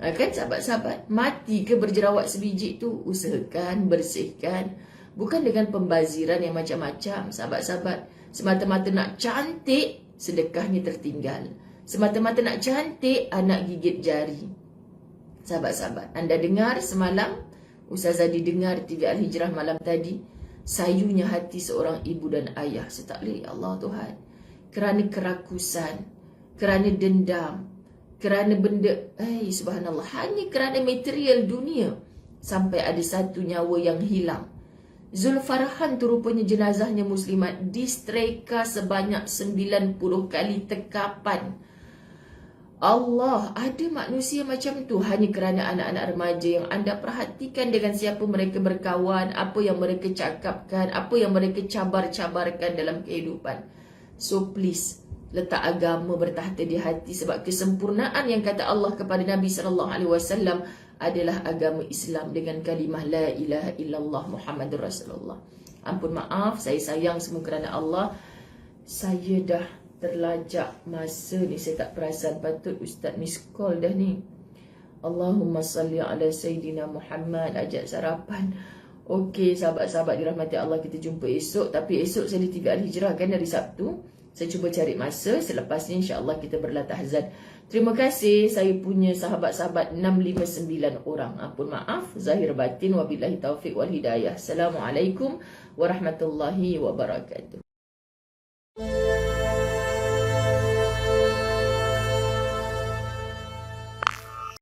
kan sahabat-sahabat? Mati ke berjerawat sebiji tu? Usahakan, bersihkan. Bukan dengan pembaziran yang macam-macam, sahabat-sahabat. Semata-mata nak cantik, sedekahnya tertinggal. Semata-mata nak cantik, anak gigit jari. Sahabat-sahabat, anda dengar semalam, Ustazah didengar TV Al-Hijrah malam tadi, sayunya hati seorang ibu dan ayah. Saya tak boleh, ya Allah Tuhan. Kerana kerakusan, kerana dendam, kerana benda, subhanallah, hanya kerana material dunia, sampai ada satu nyawa yang hilang. Zulfarhan tu rupanya jenazahnya muslimat distreka sebanyak 90 kali tekapan. Allah, ada manusia macam tu hanya kerana anak-anak remaja yang anda perhatikan dengan siapa mereka berkawan, apa yang mereka cakapkan, apa yang mereka cabar-cabarkan dalam kehidupan. So please, letak agama bertahta di hati, sebab kesempurnaan yang kata Allah kepada Nabi SAW adalah agama Islam dengan kalimah la ilaha illallah Muhammadur Rasulullah. Ampun maaf, saya sayang semua kerana Allah. Saya dah terlajak masa ni, saya tak perasan, patut Ustaz miss call dah ni. Allahumma salli ala Sayyidina Muhammad, ajak sarapan. Okey, sahabat-sahabat dirahmati Allah, kita jumpa esok. Tapi esok saya di TV Al-Hijrah kan, hari Sabtu. Saya cuba cari masa, selepas ni insya-Allah kita berlatahzan. Terima kasih, saya punya sahabat-sahabat 659 orang. Ampun maaf, zahir batin, wabillahi taufiq wal hidayah. Assalamualaikum warahmatullahi wabarakatuh.